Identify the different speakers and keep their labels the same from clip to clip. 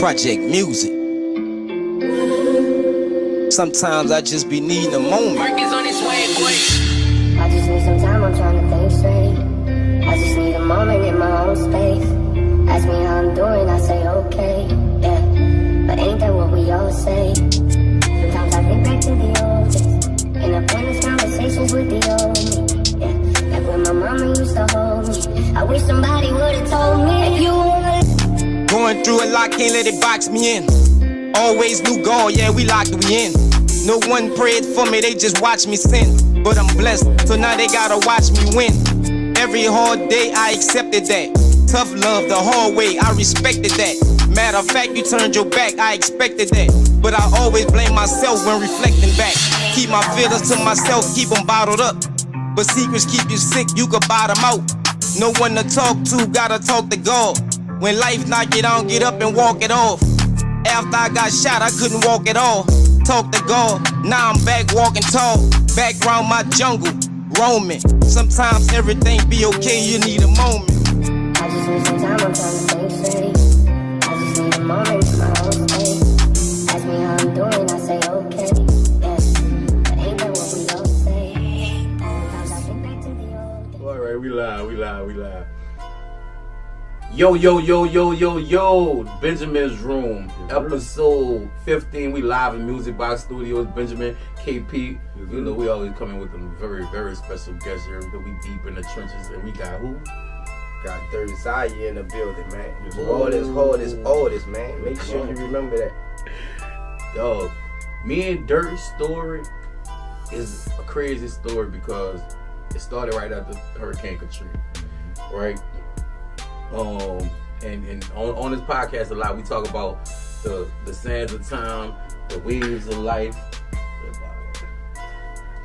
Speaker 1: Project Music. Sometimes I just be needing a moment.
Speaker 2: I just need some time, I'm trying to think straight. I just need a moment in my own space. Ask me how I'm doing, I say okay, yeah. But ain't that what we all say? Sometimes I think back to the old days, and I pointless conversations with the old me, yeah. Like when my mama used to hold me. I wish somebody would've told me if you wanna.
Speaker 1: Going through a lot, can't let it box me in. Always knew God, yeah, we locked, we in. No one prayed for me, they just watched me sin. But I'm blessed, so now they gotta watch me win. Every hard day, I accepted that. Tough love, the hard way, I respected that. Matter of fact, you turned your back, I expected that. But I always blame myself when reflecting back. Keep my feelings to myself, keep them bottled up. But secrets keep you sick, you could bottom out. No one to talk to, gotta talk to God. When life knock you down, get up and walk it off. After I got shot, I couldn't walk at all. Talk to God, now I'm back walking tall. Back round my jungle, roaming. Sometimes everything be okay, you need a moment.
Speaker 2: I just need some time, I'm trying to think straight. I just need a moment in my own space. Ask me how I'm doing, I say okay, yeah. But ain't that what we all say? Sometimes I think back to the old days.
Speaker 3: Alright, we live. Yo, Benjamin's Room, episode 15. We live in Music Box Studios. Benjamin, KP, you know we always coming with them very, very special guests here. We deep in the trenches, and we got who?
Speaker 4: Got Dirty Zaya in the building, man. Hard as oldest, man. Make sure you remember that.
Speaker 3: Dog, me and Dirt's story is a crazy story because it started right after Hurricane Katrina, right? And on this podcast a lot we talk about the sands of time, the waves of life,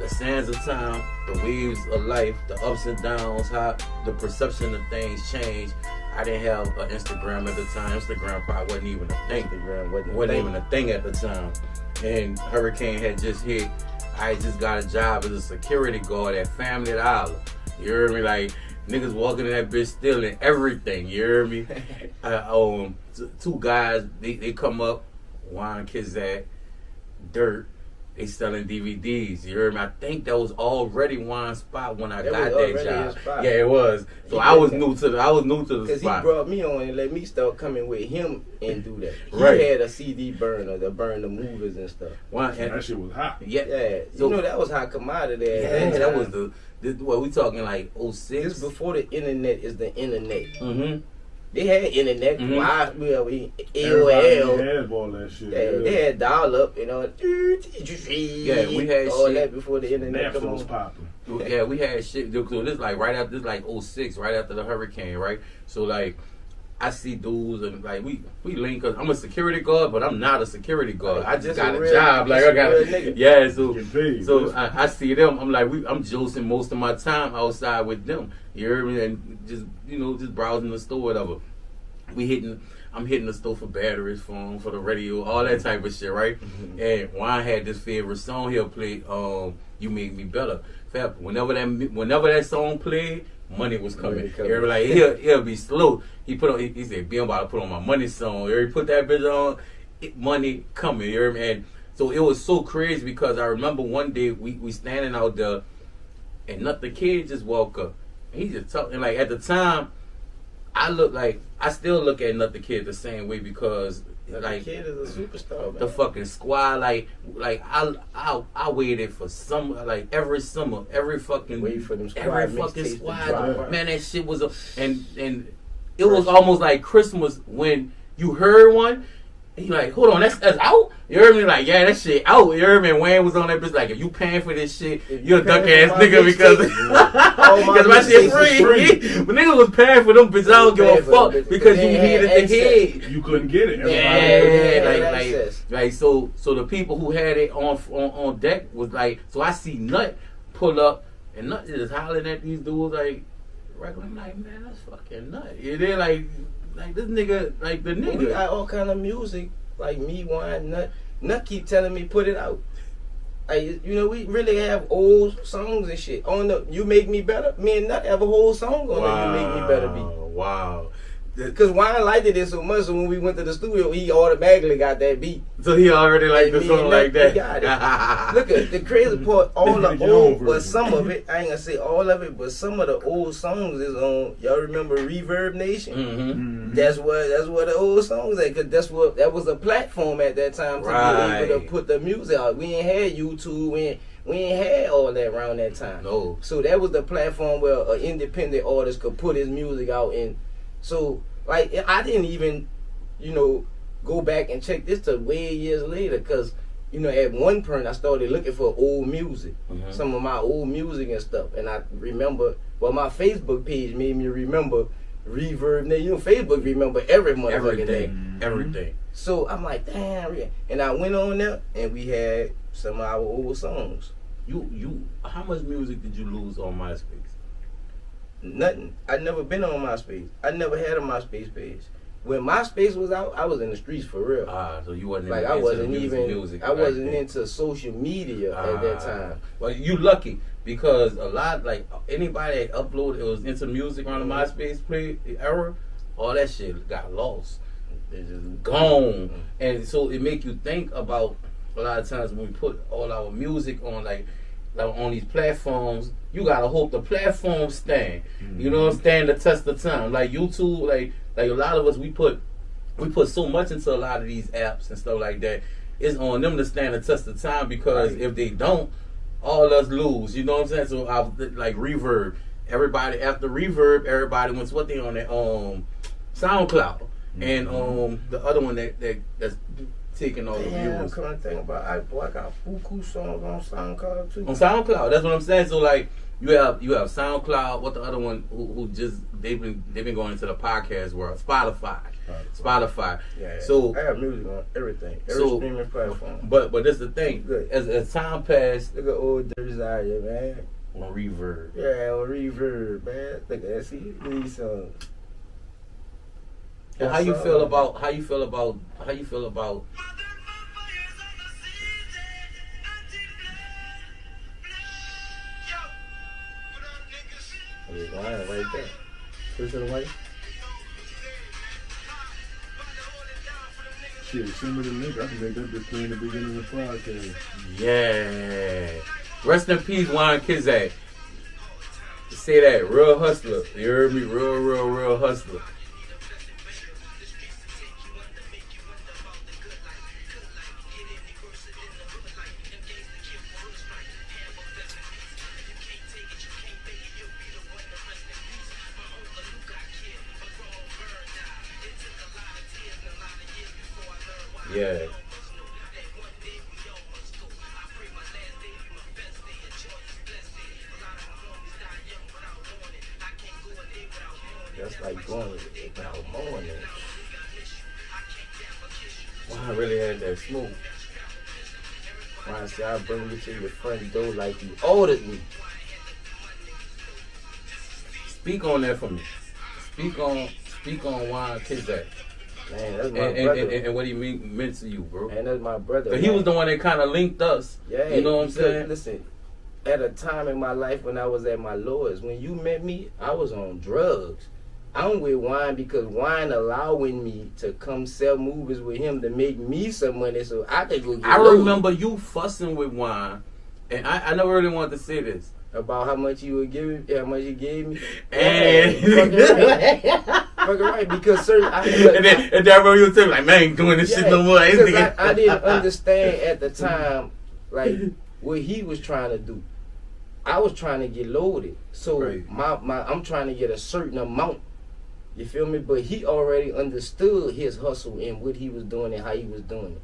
Speaker 3: the sands of time, the waves of life, the ups and downs, how the perception of things change. I didn't have an Instagram at the time. Instagram probably wasn't even a thing. Wasn't even a thing at the time. And Hurricane had just hit. I just got a job as a security guard at Family Dollar. You heard me? Like, niggas walking in that bitch stealing everything, you hear me? Two guys, they come up, Juan Kizak, Dirt, they selling DVDs, you hear me? I think that was already Juan's spot when I got that job. Yeah, it was. So I was new to the spot.
Speaker 4: Because he brought me on and let me start coming with him and do that.
Speaker 3: Right.
Speaker 4: He had a CD burner that burned the movies and stuff.
Speaker 5: That shit was hot.
Speaker 4: Yeah.
Speaker 3: So,
Speaker 4: you know that was hot commodity.
Speaker 3: Yeah, that was what we talking like 06?
Speaker 4: This before the internet is the internet.
Speaker 3: Mm-hmm.
Speaker 4: They had internet,
Speaker 5: Everybody
Speaker 4: AOL.
Speaker 5: had all that shit.
Speaker 4: Yeah, they had dial-up, you know.
Speaker 3: Yeah, we had
Speaker 4: all
Speaker 3: shit.
Speaker 4: that before the internet
Speaker 5: Napster
Speaker 4: come
Speaker 5: was
Speaker 4: on.
Speaker 5: popping.
Speaker 3: Yeah, we had shit. So this like right after, this like 06, right after the hurricane, right? So like, I see dudes and like we link. Cause I'm a security guard, but I'm not a security guard. I just got a job. Like I got yeah. So I see them. I'm like I'm josing most of my time outside with them. You hear me? And just just browsing the store, whatever. I'm hitting the store for batteries, phone, for the radio, all that type of shit, right? Mm-hmm. And Juan had this favorite song he'll play. You Make Me Better. Whenever that song played, money was coming. Like he'll be slow. He said, "Be about to put on my money song." He put that bitch on, money coming. You hear me? And so it was so crazy because I remember one day we standing out there, and Nut the Kid just walk up. He just talking like at the time. I still look at Nut the Kid the same way because like
Speaker 4: the Kid is a superstar, man.
Speaker 3: The fucking squad, like I waited for every summer, every fucking
Speaker 4: wait for them squad
Speaker 3: every fucking squad.
Speaker 4: Drop.
Speaker 3: Man, that shit was and it was almost like Christmas when you heard one. And you like, hold on, that's out? You heard me? Like, yeah, that shit out. You heard me? And Wayne was on that bitch like, if you paying for this shit, you're a duck ass nigga because my shit free. But niggas was paying for them bitches. I don't give a fuck because you needed the head.
Speaker 5: You couldn't get it.
Speaker 3: Like so the people who had it on deck was like, so I see Nut pull up and Nut just hollering at these dudes like, regular. I'm like, man, that's fucking Nut. And then like this nigga, like the nigga.
Speaker 4: We got all kind of music, like me, Wine, Nut. Nut keep telling me put it out. Like, we really have old songs and shit. On the You Make Me Better, me and Nut have a whole song on the You Make Me Better beat.
Speaker 3: Wow.
Speaker 4: Because Wine liked it so much, so when we went to the studio, he automatically got that beat.
Speaker 3: So he already liked the
Speaker 4: Me
Speaker 3: song
Speaker 4: and
Speaker 3: like
Speaker 4: Nut,
Speaker 3: that.
Speaker 4: we got it. Look at the crazy part, all the
Speaker 5: Your
Speaker 4: old,
Speaker 5: version.
Speaker 4: but some of it, I ain't gonna say all of it, but some of the old songs is on. Y'all remember Reverb Nation?
Speaker 3: Mm-hmm.
Speaker 4: That's where the old songs at, cause that was a platform at that time to be able to
Speaker 3: Right.
Speaker 4: put the music out. We ain't had YouTube, we ain't had all that around that time.
Speaker 3: No.
Speaker 4: So that was the platform where an independent artist could put his music out in. So like I didn't even, go back and check this till way years later, cause at one point I started looking for old music,
Speaker 3: Mhm.
Speaker 4: some of my old music and stuff, and I remember. Well, my Facebook page made me remember Reverb. Now Facebook remember every motherfucking day.
Speaker 3: Everything.
Speaker 4: So I'm like, damn, and I went on there and we had some of our old songs.
Speaker 3: You. How much music did you lose on MySpace?
Speaker 4: Nothing. I never been on MySpace. I never had a MySpace page. When MySpace was out, I was in the streets for real.
Speaker 3: So you wasn't
Speaker 4: Like
Speaker 3: into
Speaker 4: I wasn't
Speaker 3: the
Speaker 4: even.
Speaker 3: music.
Speaker 4: I wasn't
Speaker 3: right?
Speaker 4: into social media at that time.
Speaker 3: Well, you lucky because a lot like anybody that uploaded it was into music on the MySpace era, all that shit got lost. It's just gone. And so it make you think about a lot of times when we put all our music on like on these platforms, you gotta hope the platforms stand. You know, stand the test of time. Like YouTube, like a lot of us we put so much into a lot of these apps and stuff like that. It's on them to stand the test of time because if they don't, all of us lose. You know what I'm saying? So I like Reverb. Everybody after Reverb, everybody went what they on that SoundCloud and the other one that's taking all the
Speaker 4: Damn,
Speaker 3: views.
Speaker 4: come to think about I got Fuku songs on SoundCloud too.
Speaker 3: On SoundCloud, that's what I'm saying. So like you have SoundCloud. What the other one who just they've been going into the podcast world? Spotify.
Speaker 4: Yeah.
Speaker 3: So
Speaker 4: I have music on everything, every
Speaker 3: So-
Speaker 4: streaming platform.
Speaker 3: but that's the thing.
Speaker 4: Good.
Speaker 3: As time passed,
Speaker 4: Look at old Desire, man.
Speaker 3: on Reverb.
Speaker 4: Yeah, on Reverb, man. Look at that. See these songs.
Speaker 3: Well, how you feel about
Speaker 4: There's Wine right there. Push it away.
Speaker 5: Shit, send me the link. I can make that bitch play in the beginning of the podcast.
Speaker 3: Yeah. Rest in peace, Juan Kizak. Say that, real hustler. You heard me, real hustler. Yeah.
Speaker 4: That's like going without morning.
Speaker 3: Wow, I really had that smoke.
Speaker 4: Why I say I bring you to the front door like you ordered me.
Speaker 3: Speak on that for me. Speak on Juan Kizak.
Speaker 4: Man, that's my brother.
Speaker 3: And what he meant to you, bro.
Speaker 4: And that's my brother.
Speaker 3: But he was the one that kind of linked us.
Speaker 4: Yeah,
Speaker 3: You know what I'm
Speaker 4: because,
Speaker 3: saying?
Speaker 4: Listen, at a time in my life when I was at my lowest, when you met me, I was on drugs. I'm with Wine because Wine allowing me to come sell movies with him to make me some money so I could go get
Speaker 3: I
Speaker 4: loaded.
Speaker 3: remember you fussing with Juan, and I never really wanted to say this.
Speaker 4: About how much you would give me, how much you gave me.
Speaker 3: And
Speaker 4: Fucking right. Fucking right, because sir,
Speaker 3: and then bro, you was telling me like, man, I ain't doing this shit no more. I ain't
Speaker 4: because
Speaker 3: thinking-
Speaker 4: I didn't understand at the time, like, what he was trying to do. I was trying to get loaded. So
Speaker 3: Right.
Speaker 4: I'm trying to get a certain amount. You feel me? But he already understood his hustle and what he was doing and how he was doing it.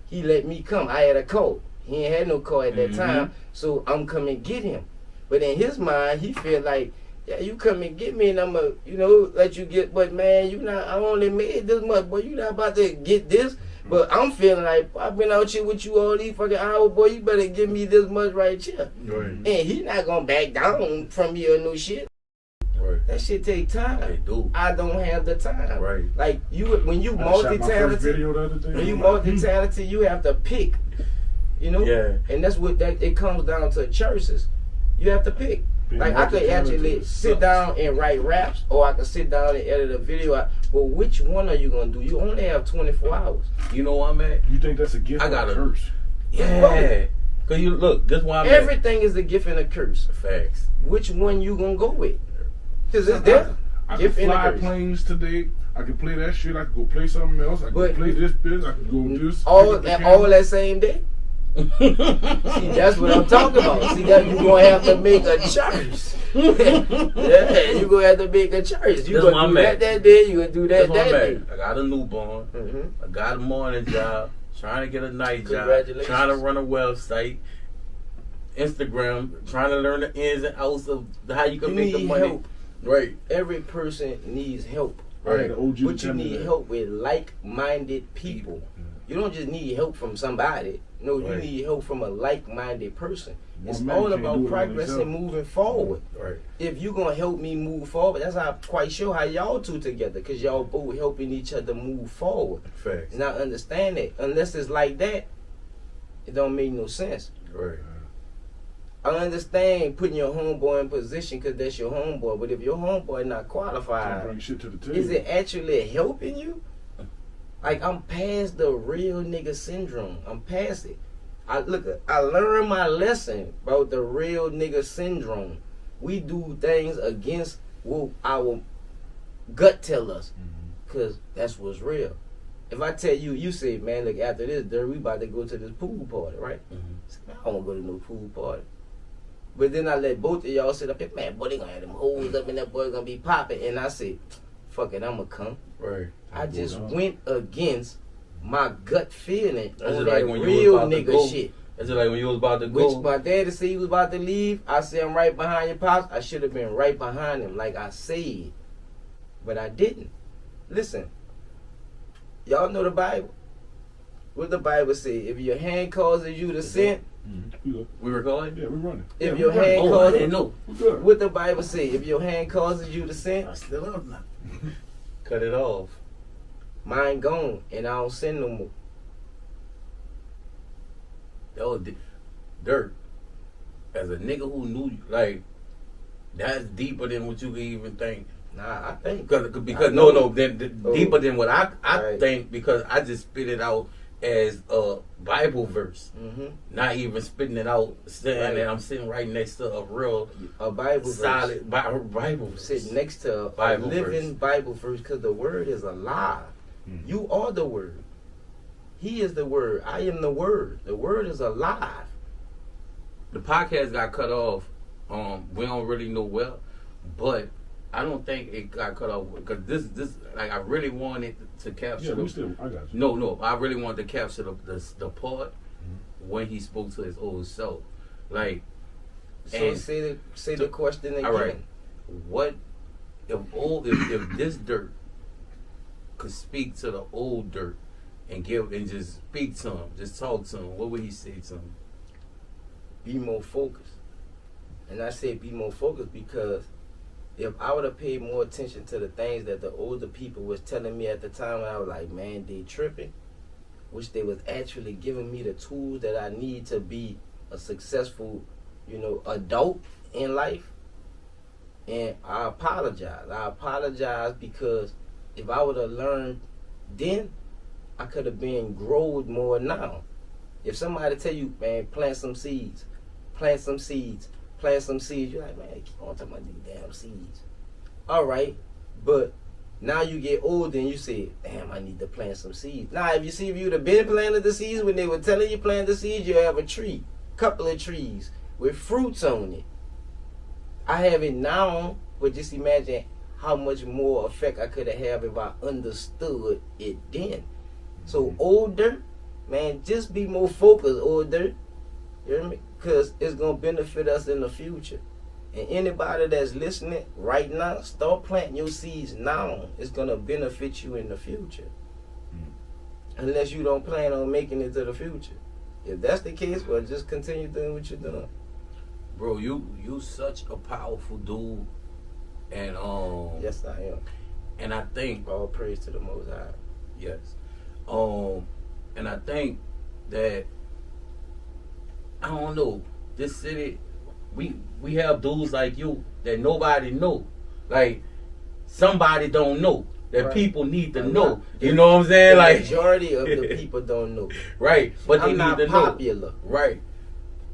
Speaker 4: He let me come. I had a car. He ain't had no car at that
Speaker 3: Mhm.
Speaker 4: time. So I'm coming get him. But in his mind, he feel like, yeah, you come and get me and I'm going to, let you get, but man, I only made this much, boy, you not about to get this. But I'm feeling like, I've been out here with you all these fucking hours, boy, you better give me this much right here.
Speaker 3: Right.
Speaker 4: And he not going to back down from you or no shit.
Speaker 3: Right.
Speaker 4: That shit take time.
Speaker 3: They do.
Speaker 4: I don't have the time.
Speaker 3: Right.
Speaker 4: Like, when you
Speaker 5: I shot my first
Speaker 4: multi-talented,
Speaker 5: video the other day.
Speaker 4: when you multi-talented, you have to pick,
Speaker 3: Yeah.
Speaker 4: And that's what it comes down to churches. You have to pick. Like I could actually sit down and write raps, or I could sit down and edit a video out. But which one are you gonna do? You only have 24 hours.
Speaker 3: You know where I'm at?
Speaker 5: You think that's a gift
Speaker 3: I
Speaker 5: or
Speaker 3: got
Speaker 5: a
Speaker 3: a-
Speaker 5: curse?
Speaker 3: Yeah. Cause you look, this why I'm
Speaker 4: Everything is a gift and a curse.
Speaker 3: at. Facts.
Speaker 4: Which one you gonna go with? Cause it's there.
Speaker 5: I
Speaker 4: Gift
Speaker 5: can
Speaker 4: and a
Speaker 5: fly
Speaker 4: curse.
Speaker 5: planes today. I can play that shit. I can go play something else. I can
Speaker 4: But-
Speaker 5: play this bit. I can go this.
Speaker 4: All
Speaker 5: pick up the
Speaker 4: all
Speaker 5: camera.
Speaker 4: that same day. See, that's what I'm talking about. See, that you gonna have to make a choice. Yeah, you gonna have to make a choice. You
Speaker 3: That's where
Speaker 4: gonna
Speaker 3: I'm
Speaker 4: do
Speaker 3: at.
Speaker 4: that day. You gonna do
Speaker 3: That's
Speaker 4: that
Speaker 3: where I'm
Speaker 4: day.
Speaker 3: at. I got a newborn.
Speaker 4: Mm-hmm.
Speaker 3: I got a morning job. Trying to get a night job.
Speaker 4: Congratulations.
Speaker 3: Trying to run a website. Instagram. Trying to learn the ins and outs of how you can
Speaker 4: You
Speaker 3: make the
Speaker 4: need
Speaker 3: money.
Speaker 4: help.
Speaker 3: Right.
Speaker 4: Every person needs help.
Speaker 5: I had
Speaker 3: Right.
Speaker 5: an OG
Speaker 4: But you
Speaker 5: tell me
Speaker 4: need
Speaker 5: that.
Speaker 4: help with like-minded people. You don't just need help from somebody. No, you
Speaker 3: Right.
Speaker 4: need help from a like-minded person.
Speaker 5: One
Speaker 4: It's
Speaker 5: man
Speaker 4: all
Speaker 5: can't do
Speaker 4: about
Speaker 5: it by
Speaker 4: progress and
Speaker 5: himself.
Speaker 4: moving forward.
Speaker 3: Right.
Speaker 4: If you gonna help me move forward, that's not quite sure how y'all two together, cause y'all both helping each other move forward.
Speaker 3: Facts.
Speaker 4: And I understand that. Unless it's like that, it don't make no sense.
Speaker 3: Right.
Speaker 4: I understand putting your homeboy in position because that's your homeboy, but if your homeboy not
Speaker 5: Can't
Speaker 4: qualified,
Speaker 5: bring shit to the table.
Speaker 4: is it actually helping you? Like I'm past the real nigga syndrome. I'm past it. I learned my lesson about the real nigga syndrome. We do things against what our gut tell us, cause that's what's real. If I tell you, you say, man, look, after this, we about to go to this pool party, right?
Speaker 3: Mhm.
Speaker 4: I don't want to go to no pool party. But then I let both of y'all sit up here, man, boy, they gonna have them hoes up and that boy gonna be popping. And I said, fuck it, I'ma come.
Speaker 3: Right.
Speaker 4: I just went against my gut feeling
Speaker 3: That's
Speaker 4: on
Speaker 3: just like
Speaker 4: that
Speaker 3: when you was
Speaker 4: real
Speaker 3: about to
Speaker 4: nigga
Speaker 3: go.
Speaker 4: shit.
Speaker 3: That's just like when you was about to
Speaker 4: Which
Speaker 3: go.
Speaker 4: my daddy said he was about to leave. I said, I'm right behind your pops. I should have been right behind him, like I said. But I didn't. Listen, y'all know the Bible? What the Bible say? If your hand causes you to sin,
Speaker 5: We good.
Speaker 3: We recording?
Speaker 5: Yeah, we running.
Speaker 4: if
Speaker 5: Yeah,
Speaker 4: your
Speaker 5: we running.
Speaker 4: hand
Speaker 3: Oh, I
Speaker 4: causes
Speaker 3: didn't know.
Speaker 5: We good.
Speaker 4: what the Bible say? If your hand causes you to sin,
Speaker 3: I still up now. Cut it off.
Speaker 4: mine gone, and I don't sin no more.
Speaker 3: Yo, Dirt. As a nigga who knew you, like, that's deeper than what you can even think.
Speaker 4: Nah, I think.
Speaker 3: Because
Speaker 4: I know. Oh.
Speaker 3: deeper than what I
Speaker 4: Right.
Speaker 3: think, because I just spit it out as a Bible verse,
Speaker 4: Mm-hmm.
Speaker 3: not even spitting it out saying
Speaker 4: Right.
Speaker 3: that I'm sitting right next to a real
Speaker 4: A Bible verse.
Speaker 3: solid Bible verse.
Speaker 4: Sitting next to a
Speaker 3: Bible
Speaker 4: living
Speaker 3: verse.
Speaker 4: Bible verse, because the word is alive.
Speaker 5: Mhm.
Speaker 4: You are the word. He is the word. I am the word. The word is alive.
Speaker 3: The podcast got cut off. We don't really know well, but I don't think it got cut off because this like I really wanted to capture.
Speaker 5: Yeah,
Speaker 3: the,
Speaker 5: we still. I got you.
Speaker 3: No, I really wanted to capture the part when he spoke to his old self. Like,
Speaker 4: So
Speaker 3: And-
Speaker 4: say the question again.
Speaker 3: all right, what if this Dirt could speak to the old Dirt and just speak to him, just talk to him, what would he say to him?
Speaker 4: Be more focused. And I say be more focused because if I would have paid more attention to the things that the older people was telling me at the time when I was like, man, they tripping, which they was actually giving me the tools that I need to be a successful, adult in life. And I apologize. I apologize because if I would have learned then, I could have been growed more now. If somebody tell you, man, plant some seeds, you're like, man, keep on talking about these damn seeds. All right, but now you get older and you say, damn, I need to plant some seeds. Now, if you would have been planting the seeds when they were telling you plant the seeds, you have a tree, couple of trees with fruits on it. I have it now, but just imagine how much more effect I could have if I understood it then. So older, man, just be more focused, older. You hear me? Because it's going to benefit us in the future. And anybody that's listening right now, start planting your seeds now. It's going to benefit you in the future. Unless you don't plan on making it to the future. If that's the case, well, just continue doing what you're doing.
Speaker 3: Bro, you such a powerful dude, and
Speaker 4: Yes, I am.
Speaker 3: and I think
Speaker 4: All praise to the Most High.
Speaker 3: yes, and I think that I don't know, this city we have dudes like you that nobody know. Like somebody don't know. That
Speaker 4: Right.
Speaker 3: people need to
Speaker 4: I'm
Speaker 3: know.
Speaker 4: not-
Speaker 3: You know what I'm saying?
Speaker 4: The
Speaker 3: Like
Speaker 4: majority of the people don't know.
Speaker 3: right. But they
Speaker 4: I'm not
Speaker 3: need to
Speaker 4: popular.
Speaker 3: know. Right.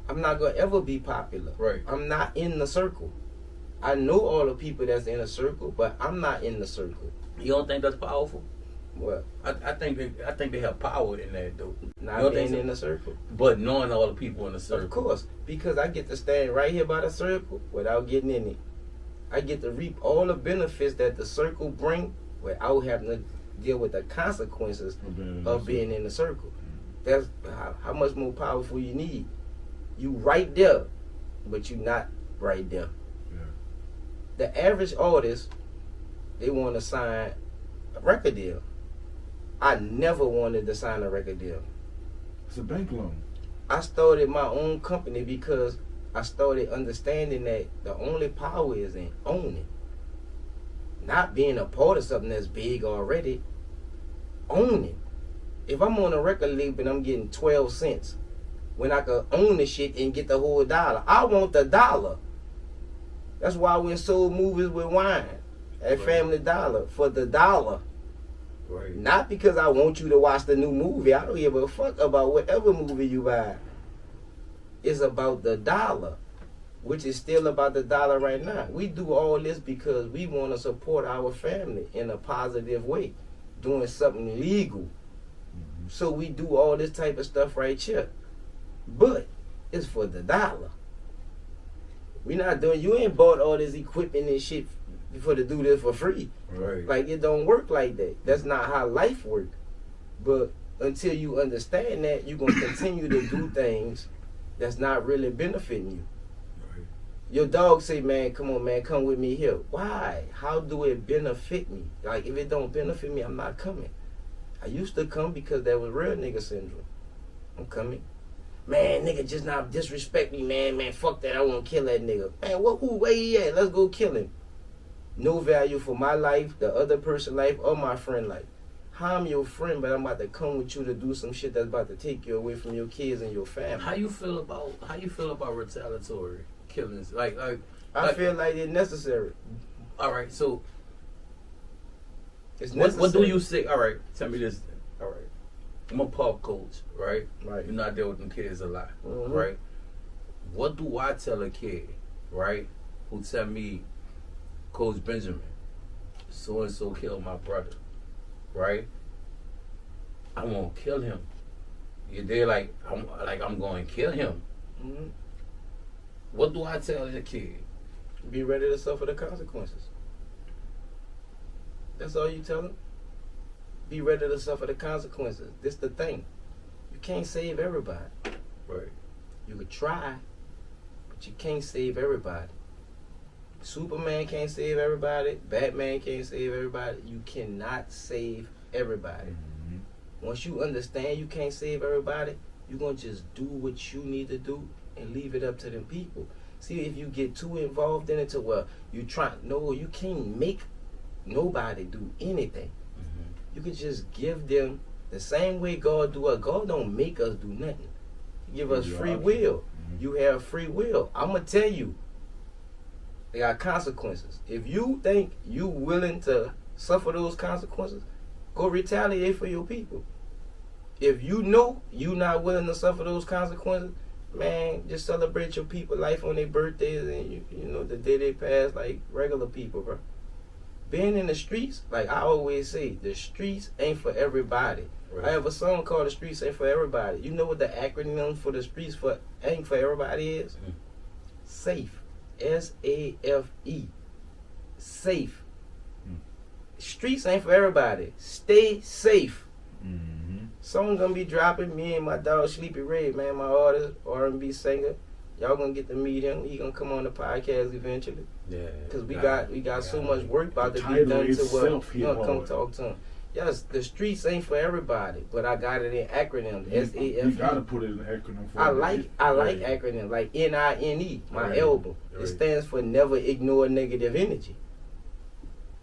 Speaker 4: I'm not gonna ever be popular.
Speaker 3: Right.
Speaker 4: I'm not in the circle. I know all the people that's in a circle, but I'm not in the circle.
Speaker 3: You don't think that's powerful?
Speaker 4: Well,
Speaker 3: I think they have power in that though.
Speaker 4: not
Speaker 3: You don't
Speaker 4: being
Speaker 3: think so?
Speaker 4: in the circle.
Speaker 3: But knowing all the people in the circle.
Speaker 4: Of course, because I get to stand right here by the circle without getting in it. I get to reap all the benefits that the circle bring without having to deal with the consequences of being in the circle. That's how much more powerful you need. You right there, but you not right there.
Speaker 5: Yeah.
Speaker 4: The average artist, they want to sign a record deal. I never wanted to sign a record deal.
Speaker 5: It's a bank loan.
Speaker 4: I started my own company because I started understanding that the only power is in owning. Not being a part of something that's big already. Owning. If I'm on a record label and I'm getting 12 cents, when I could own the shit and get the whole dollar, I want the dollar. That's why we sold movies with wine at
Speaker 3: Right.
Speaker 4: Family Dollar for the dollar.
Speaker 3: Right.
Speaker 4: Not because I want you to watch the new movie. I don't give a fuck about whatever movie you buy. It's about the dollar, which is still about the dollar right now. We do all this because we want to support our family in a positive way, doing something legal. So we do all this type of stuff right here. But it's for the dollar. We not doing, you ain't bought all this equipment and shit for to do this for free.
Speaker 3: Right.
Speaker 4: Like, it don't work like that. That's not how life works. But until you understand that, you're going to continue to do things that's not really benefiting you.
Speaker 3: Right.
Speaker 4: Your dog say, man, come on, man, come with me here. Why? How do it benefit me? Like, if it don't benefit me, I'm not coming. I used to come because that was real nigga syndrome. I'm coming. Man, nigga just not disrespect me, man. Man, fuck that. I want to kill that nigga. Man, where he at? Let's go kill him. No value for my life, the other person's life, or my friend life. How I'm your friend, but I'm about to come with you to do some shit that's about to take you away from your kids and your family.
Speaker 3: How you feel about retaliatory killings? Like
Speaker 4: I feel like it's necessary.
Speaker 3: all right, so
Speaker 4: It's necessary.
Speaker 3: what do you say? All right, tell me this. All right, I'm a park coach, right?
Speaker 4: Right.
Speaker 3: You're not there with them kids a lot,
Speaker 4: Mhm.
Speaker 3: right? What do I tell a kid, right, who tell me, Coach Benjamin, so and so killed my brother, right? I won't kill him. You're there like I'm going to kill him.
Speaker 4: Mhm.
Speaker 3: What do I tell the kid?
Speaker 4: Be ready to suffer the consequences. That's all you tell them. Be ready to suffer the consequences. This the thing. You can't save everybody.
Speaker 3: Right.
Speaker 4: You could try, but you can't save everybody. Superman can't save everybody. Batman can't save everybody. You cannot save everybody. Once you understand you can't save everybody, you're going to just do what you need to do and leave it up to them people. See, if you get too involved in it to where you can't make nobody do anything. You can just give them the same way God do us. God don't make us do nothing. He give us free will. You have free will. I'm going to tell you, there are consequences. If you think you willing to suffer those consequences, go retaliate for your people. If you know you not willing to suffer those consequences, man, just celebrate your people life on their birthdays and you know the day they pass like regular people, bro. Being in the streets, like I always say, the streets ain't for everybody.
Speaker 3: Right.
Speaker 4: I have a song called "The Streets Ain't For Everybody." You know what the acronym for the streets for ain't for everybody is? SAFE. SAFE. Safe. Streets ain't for everybody. Stay safe. Song gonna be dropping. Me and my dog Sleepy Red, man, my artist, R&B singer. Y'all gonna get to meet him. He gonna come on the podcast eventually.
Speaker 3: Yeah.
Speaker 4: Cause we got so much work about to be
Speaker 5: title
Speaker 4: done to
Speaker 5: itself
Speaker 4: what.
Speaker 5: hit
Speaker 4: Come
Speaker 5: hard.
Speaker 4: talk to him. Yes, the streets ain't for everybody, but I got it in acronym.
Speaker 5: You gotta
Speaker 4: SAFE.
Speaker 5: put it in acronym for
Speaker 4: I
Speaker 5: it.
Speaker 4: like acronym like NINE. My
Speaker 3: Right.
Speaker 4: album.
Speaker 3: Right.
Speaker 4: It stands for Never Ignore Negative Energy.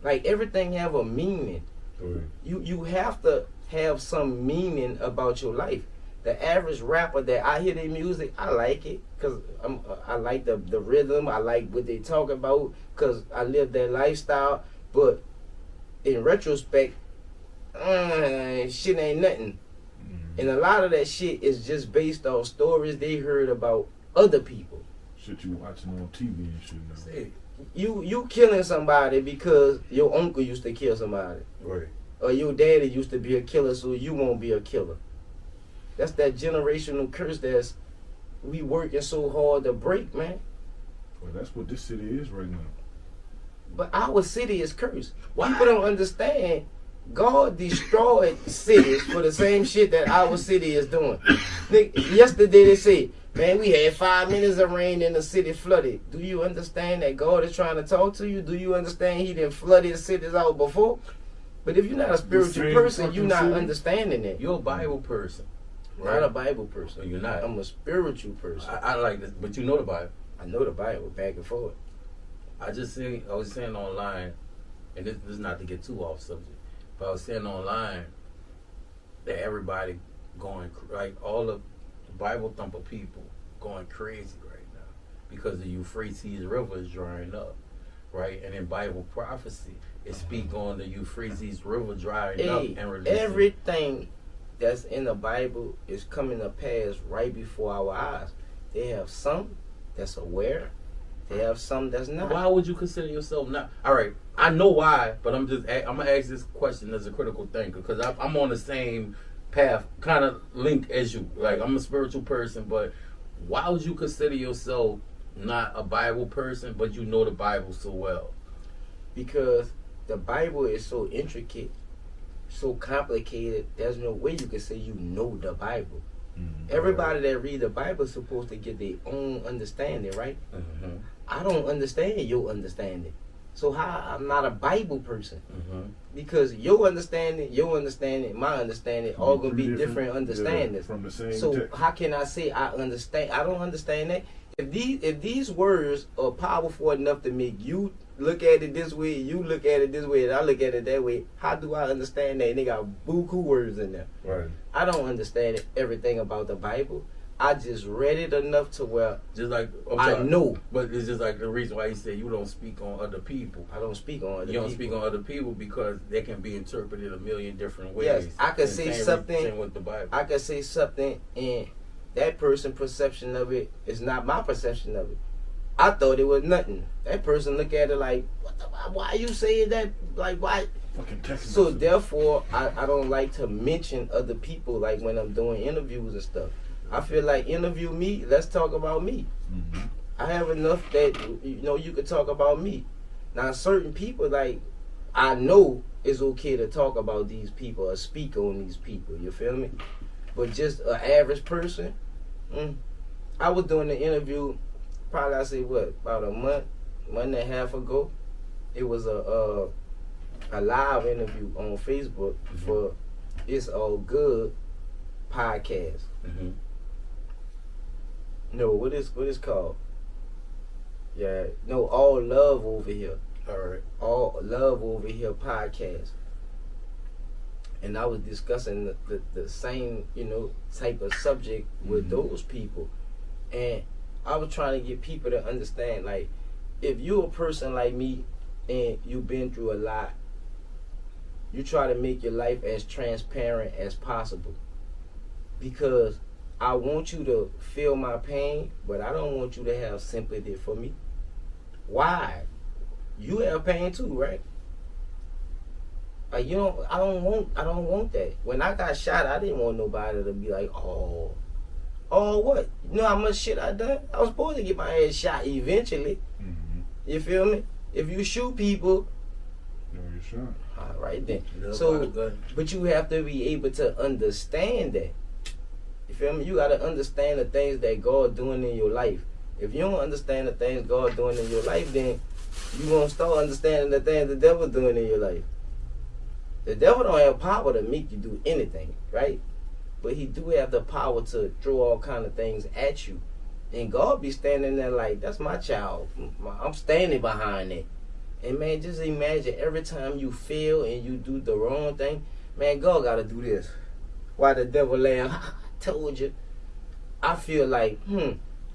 Speaker 4: Like everything have a meaning.
Speaker 5: Right.
Speaker 4: You have to have some meaning about your life. the average rapper that I hear their music, I like it because I like the rhythm. I like what they talk about because I live that lifestyle. But in retrospect, shit ain't nothing. And a lot of that shit is just based off stories they heard about other people.
Speaker 5: Shit you watching on TV and shit now.
Speaker 3: Say,
Speaker 4: You killing somebody because your uncle used to kill somebody.
Speaker 3: right.
Speaker 4: Or your daddy used to be a killer, so you won't be a killer. That's that generational curse that's we working so hard to break, man.
Speaker 5: Well, that's what this city is right now.
Speaker 4: But our city is cursed.
Speaker 3: Why?
Speaker 4: People don't understand. God destroyed cities for the same shit that our city is doing. Yesterday they say, man, we had 5 minutes of rain and the city flooded. Do you understand that God is trying to talk to you? Do you understand He didn't flood His cities out before? But if you're not a spiritual
Speaker 5: same
Speaker 4: person, you're not
Speaker 5: fucking city?
Speaker 4: understanding it.
Speaker 3: You're a Bible person.
Speaker 4: Not a Bible person.
Speaker 3: No, you're not.
Speaker 4: I'm a spiritual person.
Speaker 3: I like this, but you know the Bible.
Speaker 4: I know the Bible back and forth.
Speaker 3: I was saying online, and this is not to get too off subject, but I was saying online that everybody going, like all the Bible thumper people going crazy right now because the Euphrates River is drying up, right? And in Bible prophecy, it speak on the Euphrates River drying up and releasing.
Speaker 4: Everything that's in the Bible is coming to pass right before our eyes. They have some that's aware. They have some that's not.
Speaker 3: Why would you consider yourself not? All right, I know why, but I'm gonna ask this question as a critical thinker because I'm on the same path, kind of linked as you. Like I'm a spiritual person, but why would you consider yourself not a Bible person, but you know the Bible so well?
Speaker 4: Because the Bible is so intricate, so complicated. There's no way you can say you know the Bible. Everybody that read the Bible is supposed to get their own understanding, right?
Speaker 3: Mm-hmm.
Speaker 4: I don't understand your understanding. So how I'm not a Bible person?
Speaker 3: Mm-hmm.
Speaker 4: Because your understanding, my understanding, all gonna be different understandings.
Speaker 5: From the same
Speaker 4: So
Speaker 5: text.
Speaker 4: how can I say I understand? I don't understand that. If these words are powerful enough to make you look at it this way, you look at it this way, and I look at it that way, how do I understand that? And they got buku words in there.
Speaker 5: Right.
Speaker 4: I don't understand everything about the Bible. I just read it enough to where
Speaker 3: Just like
Speaker 4: I know.
Speaker 3: but it's just like the reason why you say you don't speak on other people.
Speaker 4: I don't speak on other
Speaker 3: You don't
Speaker 4: people.
Speaker 3: speak on other people because they can be interpreted a million different ways.
Speaker 4: Yes, I could
Speaker 3: And
Speaker 4: say
Speaker 3: same
Speaker 4: something.
Speaker 3: Same with the Bible.
Speaker 4: I could say something and that person's perception of it is not my perception of it. I thought it was nothing. That person look at it like, what the, why you saying that? Like, why?
Speaker 5: Fucking text
Speaker 4: So
Speaker 5: message.
Speaker 4: therefore, I don't like to mention other people like when I'm doing interviews and stuff. I feel like interview me, let's talk about me.
Speaker 5: Mhm.
Speaker 4: I have enough that, you know, you could talk about me. Now, certain people, like, I know it's okay to talk about these people or speak on these people, you feel me? But just an average person, I was doing the interview, probably I say what, about a month and a half ago. It was a live interview on Facebook for It's All Good podcast.
Speaker 3: Mm-hmm.
Speaker 4: No, what is called? Yeah, no, All Love Over Here.
Speaker 3: All right.
Speaker 4: All Love Over Here podcast. And I was discussing the same, you know, type of subject with those people. And I was trying to get people to understand, like, if you're a person like me and you've been through a lot, you try to make your life as transparent as possible. Because I want you to feel my pain, but I don't want you to have sympathy for me. Why? You have pain too, right? I don't want that. When I got shot, I didn't want nobody to be like, oh what? You know how much shit I done? I was supposed to get my ass shot eventually.
Speaker 5: Mhm.
Speaker 4: You feel me? If you shoot people,
Speaker 5: No, you're shot.
Speaker 4: all right then.
Speaker 3: Love
Speaker 4: So,
Speaker 3: by the gun.
Speaker 4: but you have to be able to understand that. You feel me? You got to understand the things that God doing in your life. If you don't understand the things God doing in your life, then you won't start understanding the things the devil doing in your life. The devil don't have power to make you do anything, right? But he do have the power to throw all kind of things at you. And God be standing there like, that's my child. I'm standing behind it. And man, just imagine every time you fail and you do the wrong thing, man, God got to do this. Why the devil laugh? told you. I feel like,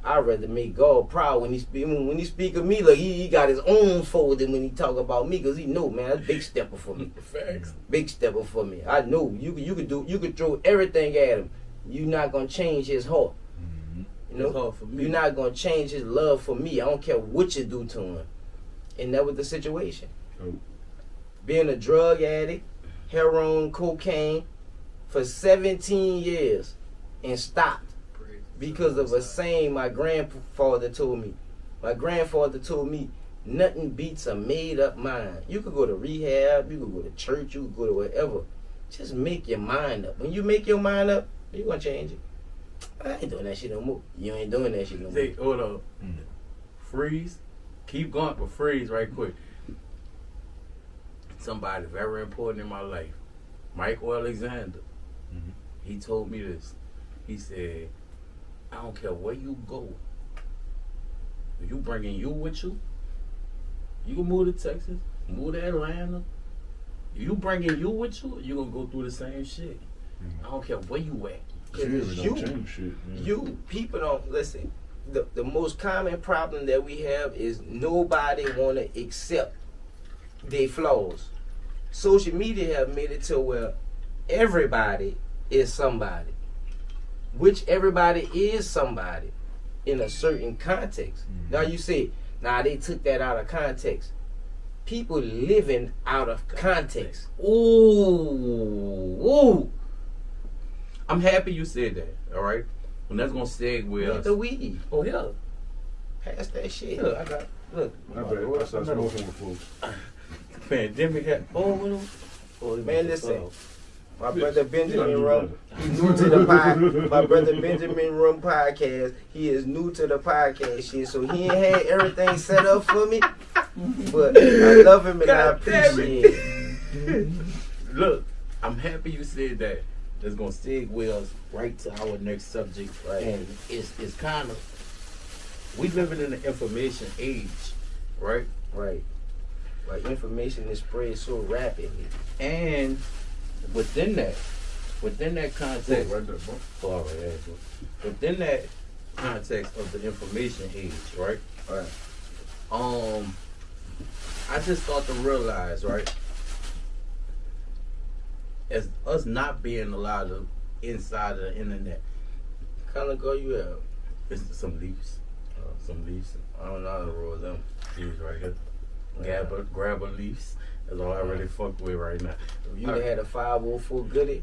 Speaker 4: I'd rather make God proud when he speak of me. Like he got his own folder when he talk about me, cause he know, man, that's big stepper for me.
Speaker 3: Facts.
Speaker 4: Big stepper for me. I know you could throw everything at him. You're not gonna change his heart. You know,
Speaker 3: His heart for me.
Speaker 4: you're not gonna change his love for me. I don't care what you do to him. And that was the situation.
Speaker 5: Oh.
Speaker 4: Being a drug addict, heroin, cocaine, for 17 years, and stopped because of a saying my grandfather told me. My grandfather told me, nothing beats a made-up mind. You could go to rehab, you could go to church, you could go to whatever. Just make your mind up. When you make your mind up, you're gonna change it. I ain't doing that shit no more. You ain't doing that shit no more.
Speaker 3: Say, hold on. Freeze. Keep going, but freeze right quick. Somebody very important in my life, Michael Alexander. He told me this. He said, I don't care where you go. If you bringing you with you, you can move to Texas, move to Atlanta. If you bringing you with you, you gonna go through the same shit. I don't care where you at.
Speaker 5: Theory
Speaker 4: you-
Speaker 5: don't change shit, man.
Speaker 4: You people don't listen. The most common problem that we have is nobody want to accept their flaws. Social media have made it to where everybody is somebody, which everybody is somebody in a certain context. Now you say, they took that out of context. People living out of context.
Speaker 3: Ooh. I'm happy you said that, all right? And that's going to segue
Speaker 4: With
Speaker 3: us.
Speaker 4: the weed,
Speaker 3: Oh, yeah.
Speaker 4: pass that shit.
Speaker 3: Look, I got, look.
Speaker 5: I bet I start smoking with folks.
Speaker 3: Pandemic had,
Speaker 4: Man, listen. My brother Benjamin
Speaker 5: do
Speaker 4: Rum, he's new to the my brother Benjamin Rum podcast. He is new to the podcast shit, so he ain't had everything set up for me. But I love him and I
Speaker 3: God damn
Speaker 4: appreciate it.
Speaker 3: Look, I'm happy you said that. That's gonna segue us right to our next subject,
Speaker 4: Right.
Speaker 3: and it's kind of we living in the information age, right?
Speaker 4: Right. Like information is spread so rapidly.
Speaker 3: And within that context,
Speaker 5: Right there, bro.
Speaker 3: all right, Angela. Within that context of the information age, right?
Speaker 4: Right.
Speaker 3: I just start to realize, right, as us not being allowed to inside of the internet,
Speaker 4: Kind of go you out.
Speaker 3: it's some leaves.
Speaker 4: I don't know how to roll them.
Speaker 3: Leaves right here. Grab a leaves. That's all I really fuck with right now.
Speaker 4: If you had a 504 goodie,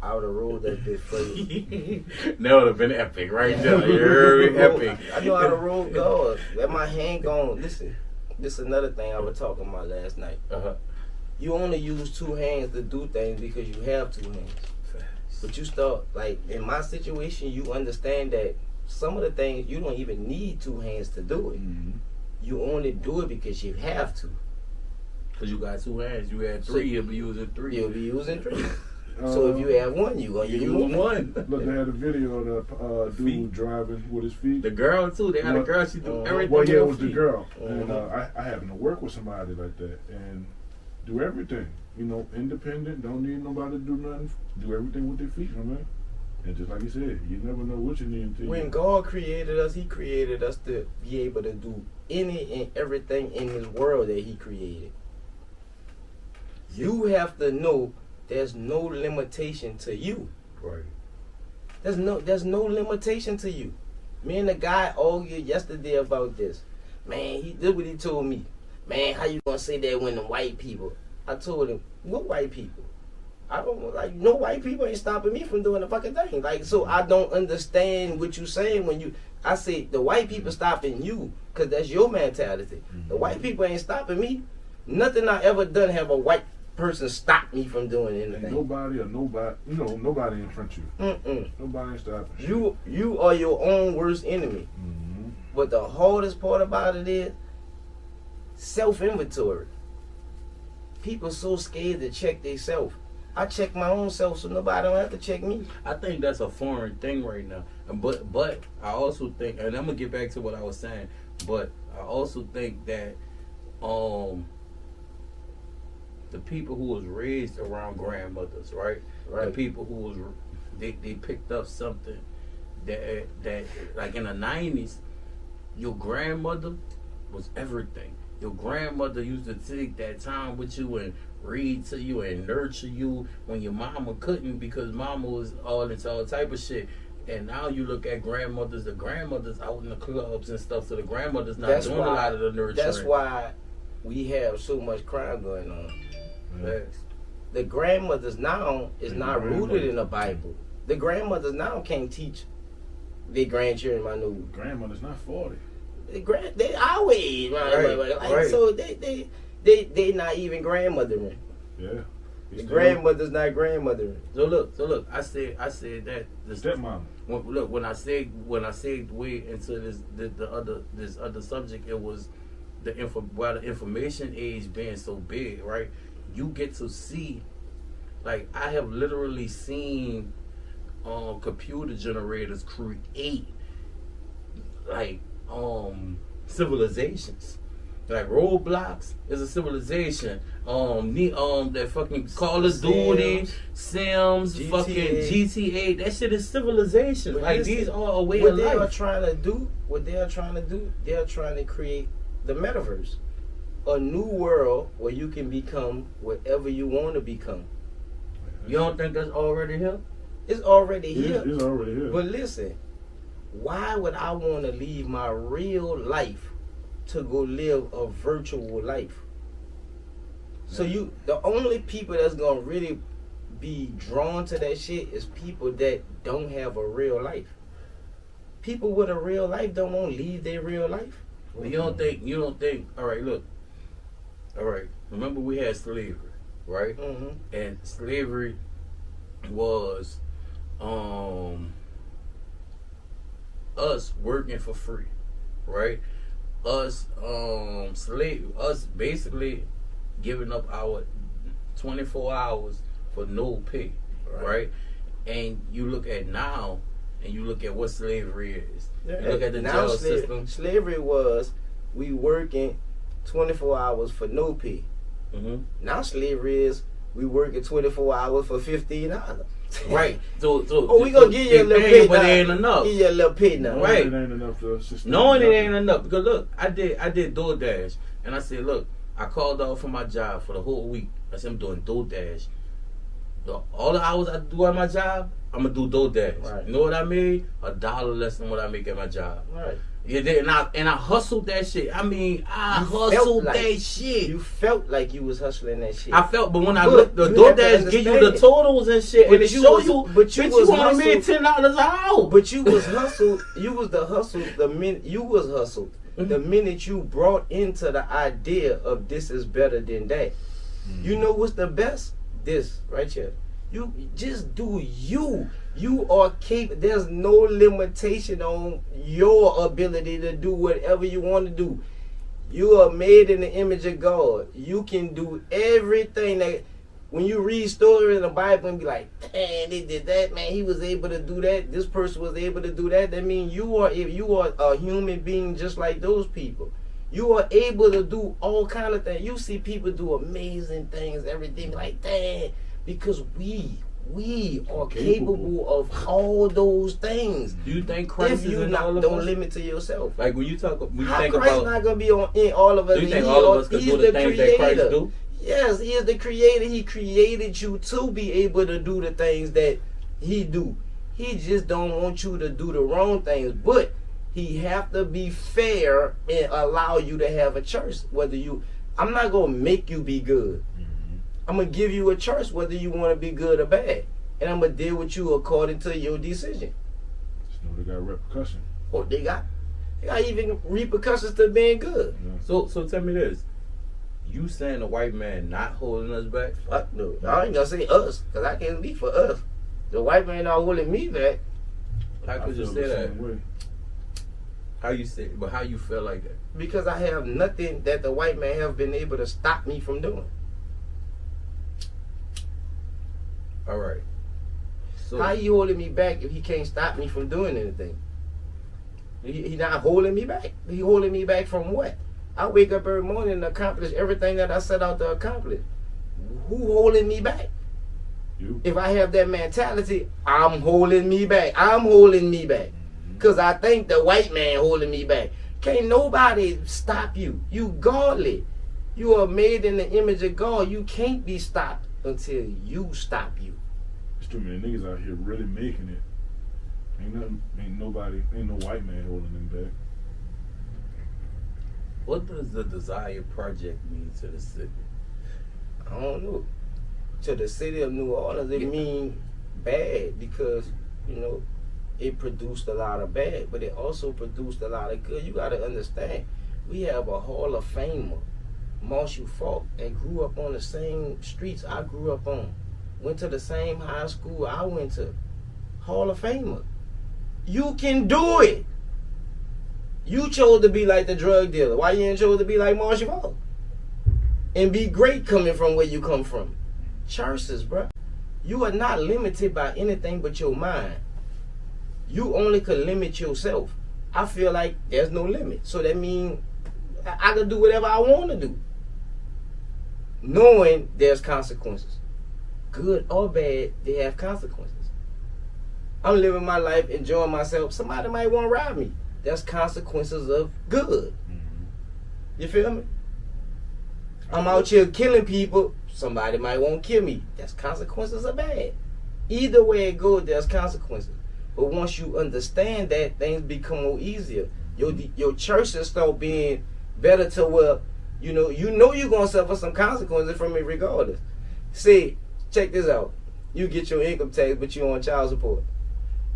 Speaker 4: I would have rolled that bitch for you.
Speaker 3: That would have been epic right there. Very epic.
Speaker 4: I know how to roll guard. Let my hand go on. Listen, this is another thing I was talking about last night.
Speaker 3: Uh-huh.
Speaker 4: You only use two hands to do things because you have two hands. But you start, like, in my situation, you understand that some of the things you don't even need two hands to do it. You only do it because you have to.
Speaker 3: Because you got two hands. You had three, you'll be using three.
Speaker 4: You'll be using three. So if you have one, you gonna
Speaker 3: You
Speaker 4: use
Speaker 3: use one.
Speaker 5: Look, they had a video of the dude
Speaker 3: Feet.
Speaker 5: driving with his feet.
Speaker 3: The girl, too. They had a
Speaker 5: What?
Speaker 3: girl. She do everything
Speaker 5: Well,
Speaker 3: with
Speaker 5: yeah,
Speaker 3: her
Speaker 5: it was the
Speaker 3: feet.
Speaker 5: girl. And I happen to work with somebody like that and do everything. You know, independent, don't need nobody to do nothing. Do everything with their feet, you know what I mean? And just like you said, you never know what you need until
Speaker 4: When
Speaker 5: you...
Speaker 4: God created us, He created us to be able to do any and everything in this world that He created. You have to know there's no limitation to you.
Speaker 3: Right.
Speaker 4: There's no limitation to you. Me and the guy argued yesterday about this. Man, he did what he told me. Man, how you gonna say that when the white people? I told him, what white people? I don't like no white people ain't stopping me from doing the fucking thing. Like, so I don't understand what you saying when you. I say the white people stopping you because that's your mentality. The white people ain't stopping me. Nothing I ever done have a white person stop me from doing
Speaker 5: Ain't
Speaker 4: anything.
Speaker 5: nobody nobody in front of you.
Speaker 4: Mm-mm.
Speaker 5: Nobody ain't stopping shit.
Speaker 4: You are your own worst enemy.
Speaker 5: Mhm.
Speaker 4: But the hardest part about it is self-inventory. People so scared to check themselves. I check my own self so nobody don't have to check me.
Speaker 3: I think that's a foreign thing right now. But I also think, and I'm gonna get back to what I was saying, but I also think that the people who was raised around grandmothers, right? The people who was they picked up something that like in the 90s, your grandmother was everything. Your grandmother used to take that time with you and read to you and nurture you when your mama couldn't, because mama was all into all type of shit. And now you look at grandmothers, the grandmothers out in the clubs and stuff, so the grandmothers not doing a lot of the nurturing.
Speaker 4: That's why we have so much crime going on.
Speaker 5: Yeah.
Speaker 4: The grandmothers now is not rooted in the Bible. The grandmothers now can't teach their grandchildren my new.
Speaker 5: Grandmother's not 40.
Speaker 4: They always
Speaker 3: Right.
Speaker 4: So they not even grandmothering.
Speaker 5: Yeah.
Speaker 4: The grandmother's not grandmothering.
Speaker 3: So look, I said that the
Speaker 5: Stepmom.
Speaker 3: when I said way into this other subject, it was while the information age being so big, right? You get to see, like, I have literally seen computer generators create like civilizations. Like Roblox is a civilization. That fucking Call of Duty, Sims,
Speaker 4: GTA.
Speaker 3: fucking GTA. That shit is civilization.
Speaker 4: But
Speaker 3: Like
Speaker 4: listen,
Speaker 3: these are a way
Speaker 4: what
Speaker 3: of
Speaker 4: they are
Speaker 3: life.
Speaker 4: trying to do, they are trying to create the metaverse, a new world where you can become whatever you want to become.
Speaker 3: You don't think that's already here?
Speaker 4: It's already here.
Speaker 5: It's already here.
Speaker 4: But listen, why would I want to leave my real life to go live a virtual life? So the only people that's gonna really be drawn to that shit is people that don't have a real life. People with a real life don't want to leave their real life.
Speaker 3: But you don't think. All right, look. All right. Remember we had slavery, right?
Speaker 4: Mm-hmm.
Speaker 3: And slavery was us working for free, right? Us basically giving up our 24 hours for no pay, right? And you look at now, and you look at what slavery is. You look at the
Speaker 4: now
Speaker 3: jail system.
Speaker 4: Slavery was we working 24 hours for no pay.
Speaker 3: Mm-hmm.
Speaker 4: Now slavery is we working 24 hours for $15.
Speaker 3: Right. So
Speaker 4: we gonna give you a little pay,
Speaker 3: but it ain't enough.
Speaker 4: Give you a little pay now.
Speaker 3: Right.
Speaker 5: It ain't enough to sustain.
Speaker 3: Knowing it ain't enough, because look, I did DoorDash, and I said, look, I called off for my job for the whole week. I said I'm doing DoorDash. All the hours I do at my job, I'm gonna do DoorDash.
Speaker 4: Right.
Speaker 3: You know what I made? $1 less than what I make at my job.
Speaker 4: Right.
Speaker 3: Yeah, and I hustled that shit. I mean, I
Speaker 4: You
Speaker 3: hustled
Speaker 4: felt like-
Speaker 3: that shit.
Speaker 4: You felt like you was hustling that shit.
Speaker 3: I felt, but when I
Speaker 4: Look,
Speaker 3: looked, the
Speaker 4: you have to
Speaker 3: DoorDash give you the
Speaker 4: understand.
Speaker 3: totals and shit,
Speaker 4: But
Speaker 3: and it
Speaker 4: you
Speaker 3: show
Speaker 4: was-
Speaker 3: you.
Speaker 4: but you
Speaker 3: bitch,
Speaker 4: was
Speaker 3: you want to make
Speaker 4: hustled.
Speaker 3: $10 an hour.
Speaker 4: But you was hustled. You was the hustle. The minute you was hustled, the minute you brought into the idea of this is better than that. You know what's the best? This right here. You just do you. You are capable. There's no limitation on your ability to do whatever you want to do. You are made in the image of God. You can do everything that. When you read stories in the Bible and be like, "Man, they did that. Man, he was able to do that. This person was able to do that." That means you are a human being just like those people. You are able to do all kind of things. You see people do amazing things, everything like that, because we are capable of all those things.
Speaker 3: Do you think Christ
Speaker 4: If
Speaker 3: is
Speaker 4: you
Speaker 3: in
Speaker 4: not
Speaker 3: all of
Speaker 4: don't
Speaker 3: us?
Speaker 4: limit to yourself.
Speaker 3: Like when you
Speaker 4: How
Speaker 3: think
Speaker 4: Christ
Speaker 3: about,
Speaker 4: not gonna be in all of us?
Speaker 3: do you think
Speaker 4: He-
Speaker 3: all of us could
Speaker 4: he's
Speaker 3: do the
Speaker 4: the
Speaker 3: things that Christ
Speaker 4: creator.
Speaker 3: do?
Speaker 4: Yes, he is the creator. He created you to be able to do the things that he do. He just don't want you to do the wrong things. But he have to be fair and allow you to have a choice. I'm not gonna make you be good. I'm gonna give you a choice whether you want to be good or bad, and I'm gonna deal with you according to your decision.
Speaker 5: Just know they got repercussion.
Speaker 4: Or they got even repercussions to being good.
Speaker 3: So tell me this: you saying the white man not holding us back?
Speaker 4: Fuck no, I ain't gonna say us, cause I can't speak for us. The white man not holding me back.
Speaker 3: How
Speaker 5: I
Speaker 3: could you
Speaker 5: feel
Speaker 3: say
Speaker 5: the
Speaker 3: that?
Speaker 5: same way.
Speaker 3: How you say? But how you feel like that?
Speaker 4: Because I have nothing that the white man have been able to stop me from doing.
Speaker 3: All right. So
Speaker 4: How he holding me back if he can't stop me from doing anything? He not holding me back. He holding me back from what? I wake up every morning and accomplish everything that I set out to accomplish. Who holding me back?
Speaker 5: do.
Speaker 4: If I have that mentality, I'm holding me back. I'm holding me back. Because I think the white man holding me back. Can't nobody stop you. You godly. You are made in the image of God. You can't be stopped until you stop you.
Speaker 5: There's too many niggas out here really making it. Ain't no white man holding them back.
Speaker 3: What does the Desire Project mean to the city?
Speaker 4: I don't know. To the city of New Orleans, it mean bad because, you know, it produced a lot of bad, but it also produced a lot of good. You got to understand, we have a Hall of Famer, Marshall Faulk, that grew up on the same streets I grew up on, went to the same high school I went to. Hall of Famer. You can do it. You chose to be like the drug dealer. Why you didn't chose to be like Marshall Faulk? And be great coming from where you come from. Churches, bruh. You are not limited by anything but your mind. You only could limit yourself. I feel like there's no limit. So that means I can do whatever I want to do. Knowing there's consequences. Good or bad, they have consequences. I'm living my life, enjoying myself. Somebody might want to rob me. That's consequences of good. You feel me? I'm out here killing people. Somebody might want to kill me. That's consequences of bad. Either way it goes, there's consequences. But once you understand that, things become more easier. Your churches start being better to where, you know you're going to suffer some consequences from it regardless. See, check this out. You get your income tax, but you on child support.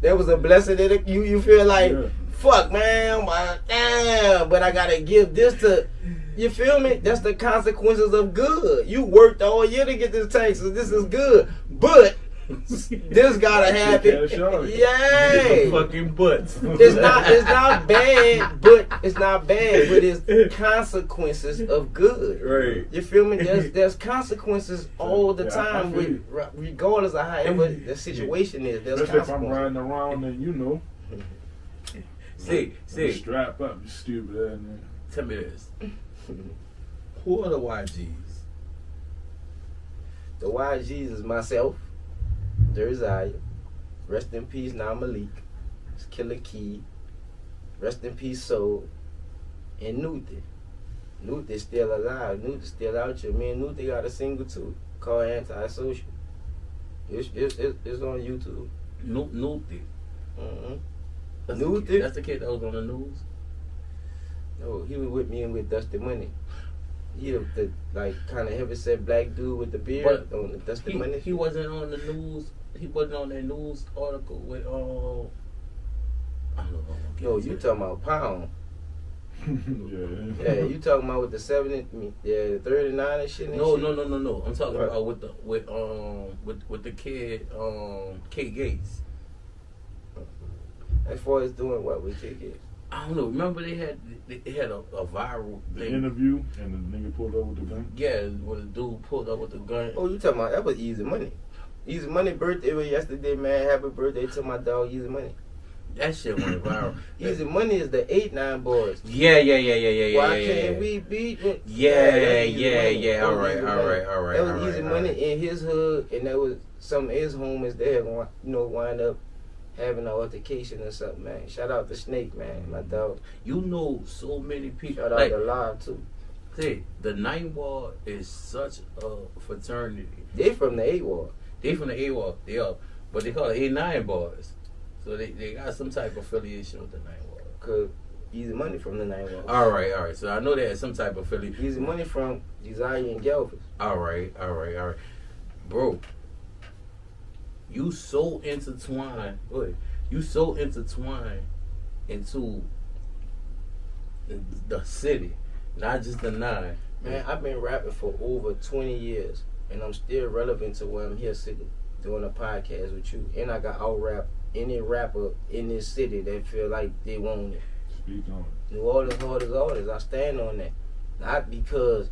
Speaker 4: That was a blessing that you feel like, fuck, man, damn, but I got to give this to, you feel me? That's the consequences of good. You worked all year to get this tax, so this is good. But this gotta happen. Yay!
Speaker 3: Fucking butts.
Speaker 4: It's not bad, but it's consequences of good.
Speaker 3: Right.
Speaker 4: You feel me? There's consequences all the time, with regardless of however the situation is. There's
Speaker 5: especially if I'm
Speaker 4: consequences.
Speaker 5: riding around and you know,
Speaker 3: See.
Speaker 5: strap up, you stupid ass nigga.
Speaker 3: Tell me this. Who are the YGs?
Speaker 4: The YGs is myself, Desire, rest in peace now Malik, it's Killer Key, rest in peace Soul, and Nuthi. Nuthi's still alive. Nuthi's still out here. Me and Nuthi got a single too called Antisocial. It's on YouTube.
Speaker 3: Nuthi.
Speaker 4: Mm-hmm.
Speaker 3: Nuthi? That's the kid that was on the news?
Speaker 4: No, he was with me and with Dusty Money. He the like kind of heavyset black dude with the beard on the Dusty Money.
Speaker 3: He wasn't on the news. He wasn't on that news article with I don't know.
Speaker 4: No, you talking about Pound? Yeah, you talking about with the 39 and shit? And
Speaker 3: No.
Speaker 4: shit?
Speaker 3: I'm talking about with the kid, Kate Gates.
Speaker 4: As far as doing what with Kate Gates?
Speaker 3: I don't know. Remember they had a viral
Speaker 5: The
Speaker 3: thing.
Speaker 5: interview and the nigga pulled up with the gun.
Speaker 3: Yeah, where the dude pulled up with the gun.
Speaker 4: Oh, you talking about that was Easy Money? Easy Money birthday was yesterday, man. Happy birthday to my dog Easy Money.
Speaker 3: That shit went viral.
Speaker 4: Easy Money is the 8-9 boys.
Speaker 3: Yeah.
Speaker 4: Why can't we beat it?
Speaker 3: Yeah. All right.
Speaker 4: That was Easy Money in his hood, and that was some of his homies there going, wind up having an altercation or something, man. Shout out to Snake, man, my dog.
Speaker 3: You know so many people.
Speaker 4: Shout out to Live too.
Speaker 3: See, the 9 Ward is such a fraternity.
Speaker 4: They from the 8 Ward.
Speaker 3: They from the 8 Ward, they are, but they call it 8-9 boys. So they got some type of affiliation with the 9 Ward.
Speaker 4: Cause Easy Money from the 9 Ward.
Speaker 3: All right. So I know they had some type of affiliation.
Speaker 4: Easy Money from Desire and Galvez.
Speaker 3: All right. Bro, you so intertwined. You so intertwined into the city, not just the 9.
Speaker 4: Man, I've been rapping for over 20 years, and I'm still relevant to where I'm here sitting doing a podcast with you. And I got out-rap any rapper in this city that feel like they want it.
Speaker 5: Speak on it.
Speaker 4: New Orleans hard as artists. I stand on that. Not because,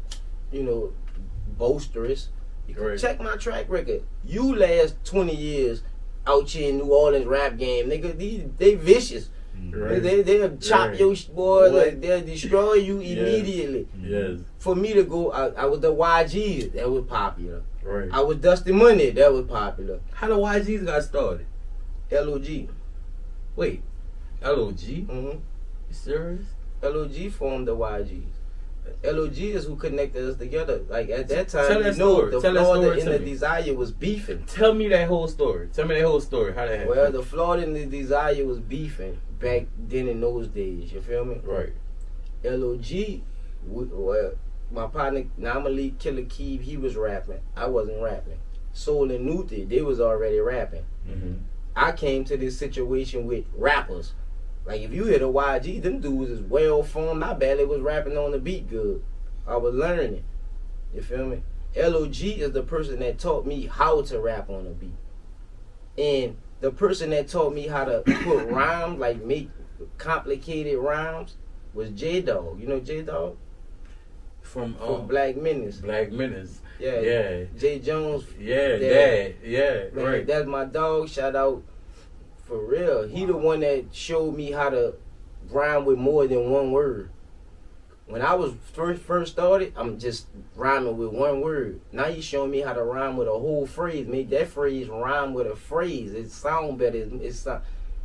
Speaker 4: boisterous.
Speaker 3: Right.
Speaker 4: Check my track record. You last 20 years out here in New Orleans rap game, nigga, they vicious.
Speaker 3: Right.
Speaker 4: They'll chop your boy,
Speaker 3: What?
Speaker 4: they'll destroy you immediately.
Speaker 3: Yes.
Speaker 4: For me to go, I was the YGs that was popular.
Speaker 3: Right.
Speaker 4: I was Dusty Money. That was popular.
Speaker 3: How the YGs got started?
Speaker 4: LOG.
Speaker 3: Wait, LOG?
Speaker 4: Mm-hmm.
Speaker 3: You serious?
Speaker 4: LOG formed the YGs. LOG is who connected us together. Like at that time,
Speaker 3: Tell that story.
Speaker 4: the
Speaker 3: Tell that
Speaker 4: Florida
Speaker 3: story
Speaker 4: and
Speaker 3: to
Speaker 4: the
Speaker 3: me.
Speaker 4: Desire was beefing.
Speaker 3: Tell me that whole story. Tell me that whole story. How that happened?
Speaker 4: Well, the Florida and the Desire was beefing back then in those days. You feel me?
Speaker 3: Right.
Speaker 4: LOG, well, my partner Namali Killer Keeb, he was rapping. I wasn't rapping. Soul and Nuthi, they was already rapping.
Speaker 3: Mm-hmm.
Speaker 4: I came to this situation with rappers. Like if you hit a YG, them dudes is well formed. I barely was rapping on the beat good. I was learning. You feel me? LOG is the person that taught me how to rap on a beat. And the person that taught me how to put rhymes, like make complicated rhymes, was J-Dog. You know J-Dog?
Speaker 3: From
Speaker 4: Black Menace.
Speaker 3: Black Menace.
Speaker 4: Yeah.
Speaker 3: Yeah.
Speaker 4: Jay Jones.
Speaker 3: Yeah,
Speaker 4: Dad.
Speaker 3: Yeah,
Speaker 4: Man,
Speaker 3: right.
Speaker 4: that's my dog. Shout out. For real. He the one that showed me how to rhyme with more than one word. When I was first started, I'm just rhyming with one word. Now he's showing me how to rhyme with a whole phrase. Make that phrase rhyme with a phrase. It sound better. It's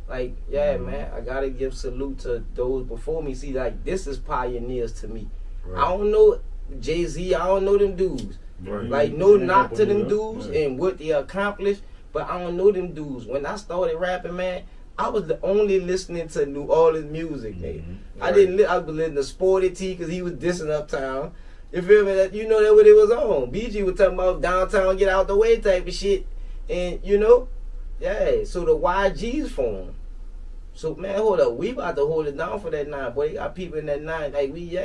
Speaker 4: like, yeah, man. I gotta give salute to those before me. See, like this is pioneers to me.
Speaker 3: Right.
Speaker 4: I don't know Jay-Z. I don't know them dudes.
Speaker 3: Right.
Speaker 4: Like no knock to them dudes and what they accomplished, but I don't know them dudes. When I started rapping, man, I was the only listening to New Orleans music, nigga.
Speaker 3: Mm-hmm.
Speaker 4: I didn't. I was listening to Sporty T because he was dissing Uptown. You feel me? That you know that what it was on. BG was talking about downtown, get out the way type of shit, and you know, yeah. So the YGs formed. So man, hold up, we about to hold it down for that 9. Boy, they got people in that 9 like we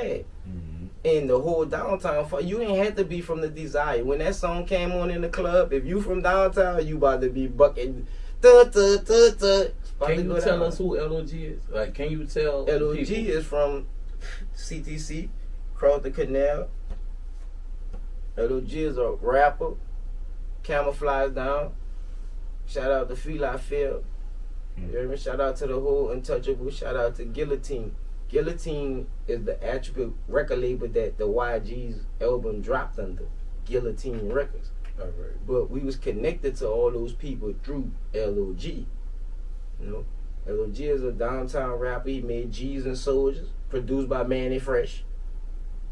Speaker 4: And the whole downtown, you ain't had to be from the Desire. When that song came on in the club, if you from downtown, you about to be bucking.
Speaker 3: Can you tell us who LOG is? Like, can you tell?
Speaker 4: LOG
Speaker 3: people?
Speaker 4: is from CTC, Cross the Canal. LOG is a rapper, camouflage down. Shout out to Fela Field. You hear me? Shout out to the whole Untouchable. Shout out to Guillotine. Guillotine is the attribute record label that the YG's album dropped under. Guillotine Records.
Speaker 3: All right.
Speaker 4: But we was connected to all those people through LOG. You know, LOG is a downtown rapper. He made G's and Soldiers, produced by Manny Fresh.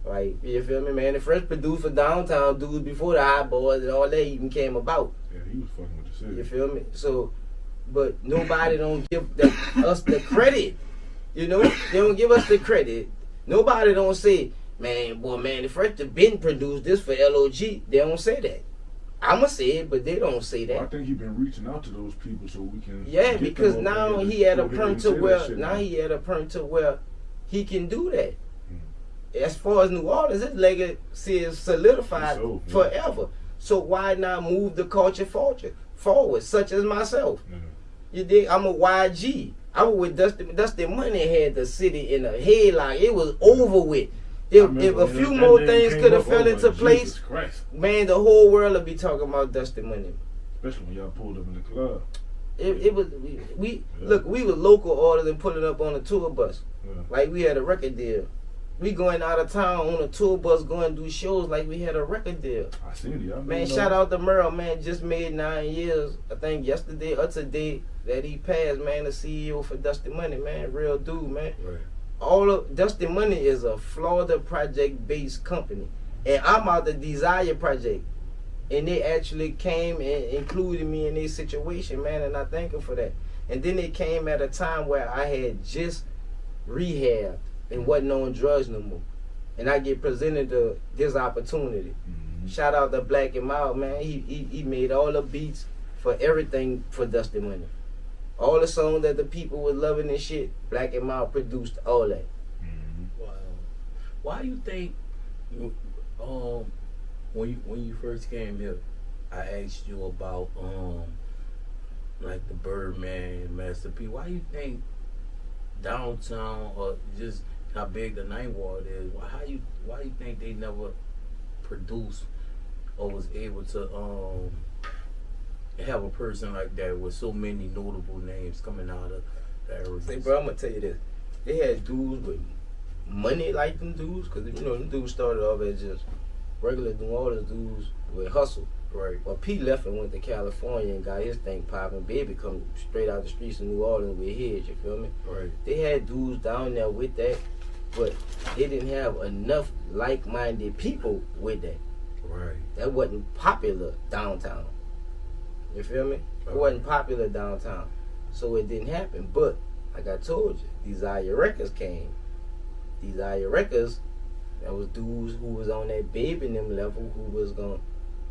Speaker 4: Like, you feel me? Manny Fresh produced for downtown dudes before the Hot Boys and all that even came about.
Speaker 5: Yeah, he was fucking with the city.
Speaker 4: You feel me? So, but nobody don't give us the credit. You know, they don't give us the credit. Nobody don't say, man, boy, Manny Fresh been produced this for LOG. They don't say that. I'ma say it, but they don't say that.
Speaker 5: Well, I think he been reaching out to those people so we can.
Speaker 4: Yeah,
Speaker 5: get
Speaker 4: because
Speaker 5: them
Speaker 4: now
Speaker 5: up
Speaker 4: he had a
Speaker 5: there
Speaker 4: perm
Speaker 5: and
Speaker 4: to
Speaker 5: say that
Speaker 4: where
Speaker 5: shit
Speaker 4: now he had a perm to where he can do that. As far as New Orleans, his legacy is solidified
Speaker 5: So, yeah.
Speaker 4: forever. So why not move the culture forward, such as myself?
Speaker 5: Yeah.
Speaker 4: You dig? I'm a YG. I was with Dusty Money had the city in a headlock. It was over with. If a few
Speaker 5: when
Speaker 4: more
Speaker 5: that
Speaker 4: things
Speaker 5: name
Speaker 4: could
Speaker 5: came
Speaker 4: have
Speaker 5: up, I
Speaker 4: fell
Speaker 5: was
Speaker 4: into
Speaker 5: like,
Speaker 4: place,
Speaker 5: Jesus Christ.
Speaker 4: man, the whole world would be talking about Dusty Money.
Speaker 5: Especially when y'all pulled up in the club.
Speaker 4: It was we look, we were local artists and pulling up on a tour bus.
Speaker 5: Yeah.
Speaker 4: Like we had a record deal. We going out of town on a tour bus going to do shows like we had a record deal.
Speaker 5: I seen it.
Speaker 4: Man, shout out to Merle, man, just made 9 years. I think yesterday or today that he passed, man, the CEO for Dusty Money, man, real dude, man.
Speaker 3: Right.
Speaker 4: All of Dusty Money is a Florida project-based company, and I'm out the Desire Project, and they actually came and included me in their situation, man, and I thank them for that. And then they came at a time where I had just rehabbed and wasn't on drugs no more, and I get presented this opportunity.
Speaker 5: Mm-hmm.
Speaker 4: Shout out to Black and Mild, man. He made all the beats for everything for Dusty Money. All the songs that the people were loving and shit, Black and Mild produced all that.
Speaker 5: Mm-hmm.
Speaker 3: Wow. Why do you think when you first came here, I asked you about like the Birdman, Master P. Why you think downtown or just how big the Ninth Ward is? Why you think they never produced or was able to have a person like that with so many notable names coming out of the area?
Speaker 4: Say, bro, I'm gonna tell you this. They had dudes with money like them dudes, because you know them dudes started off as just regular New Orleans dudes with hustle.
Speaker 3: Right.
Speaker 4: Well, P left and went to California and got his thing popping. Baby come straight out the streets of New Orleans with his, you feel me?
Speaker 3: Right.
Speaker 4: They had dudes down there with that, but they didn't have enough like-minded people with that.
Speaker 3: Right.
Speaker 4: That wasn't popular downtown. You feel me? It
Speaker 3: Okay.
Speaker 4: wasn't popular downtown. So it didn't happen. But, like I told you, Desire Records came. Desire Records, that was dudes who was on that Baby and them level who was going,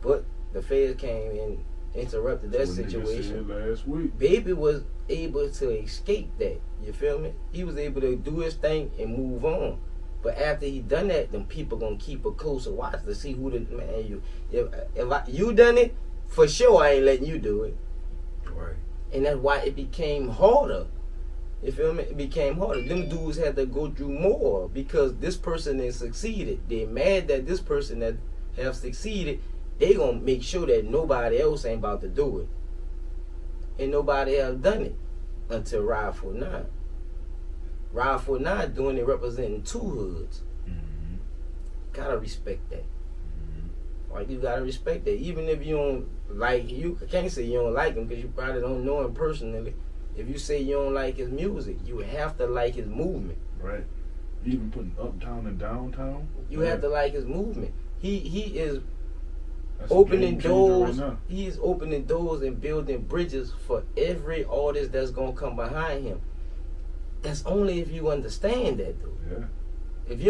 Speaker 4: but the feds came and interrupted that
Speaker 5: What nigga
Speaker 4: situation.
Speaker 5: said last week.
Speaker 4: Baby was able to escape that. You feel me? He was able to do his thing and move on. But after he done that, then people gonna keep a closer watch to see who the man you. If you done it, for sure I ain't letting you do it.
Speaker 3: Right.
Speaker 4: And that's why it became harder. You feel me? It became harder. Them dudes had to go through more because this person has succeeded. They're mad that this person that have succeeded, they gonna make sure that nobody else ain't about to do it. And nobody have done it until Ride 49. Ride 49 doing it representing two hoods.
Speaker 5: Mm-hmm.
Speaker 4: Gotta respect that.
Speaker 5: Mm-hmm.
Speaker 4: Like, you gotta respect that. Even if you don't like, you can't say you don't like him because you probably don't know him personally. If you say you don't like his music, you have to like his movement.
Speaker 5: Right. Even putting uptown and downtown.
Speaker 4: You have to like his movement. He is
Speaker 5: That's a
Speaker 4: opening
Speaker 5: game changer
Speaker 4: doors.
Speaker 5: right now.
Speaker 4: He is opening doors and building bridges for every artist that's gonna come behind him. That's only if you understand that, though.
Speaker 5: Yeah.
Speaker 4: If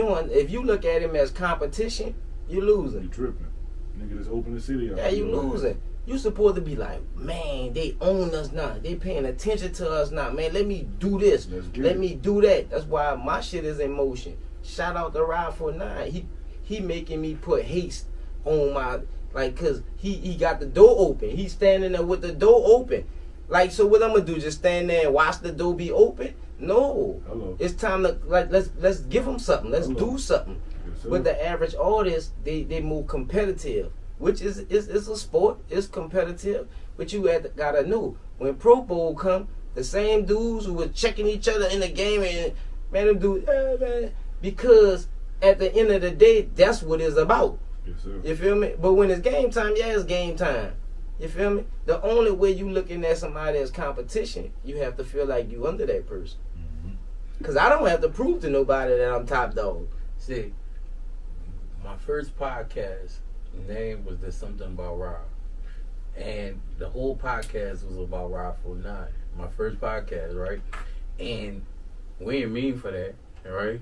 Speaker 4: you look at him as competition, you're
Speaker 5: You
Speaker 4: losing.
Speaker 5: tripping. Nigga just open the city up.
Speaker 4: Yeah, you losing. You supposed to be like, man, they own us now. They paying attention to us now. Man, let me do this.
Speaker 5: Let's get
Speaker 4: Let
Speaker 5: it.
Speaker 4: me do that. That's why my shit is in motion. Shout out to Ride 49. He making me put haste on my, like, cause he got the door open. He's standing there with the door open. Like, so what I'm gonna do? Just stand there and watch the door be open? No.
Speaker 5: Hello.
Speaker 4: It's time to, like, let's give them something. Let's
Speaker 5: Hello.
Speaker 4: do something.
Speaker 5: Yes, sir.
Speaker 4: But the average artist, they move competitive, which is a sport. It's competitive, but you gotta know when Pro Bowl come, the same dudes who were checking each other in the game and man, them dudes, man, because at the end of the day, that's what it's about.
Speaker 5: Yes, sir.
Speaker 4: You feel me? But when it's game time, yeah, it's game time. You feel me? The only way you looking at somebody as competition, you have to feel like you under that person.
Speaker 5: Mm-hmm.
Speaker 4: Cause I don't have to prove to nobody that I'm top dog.
Speaker 3: See, my first podcast name was There's Something About Rob. And the whole podcast was about Rob 49. My first podcast, right? And we didn't mean for that, right?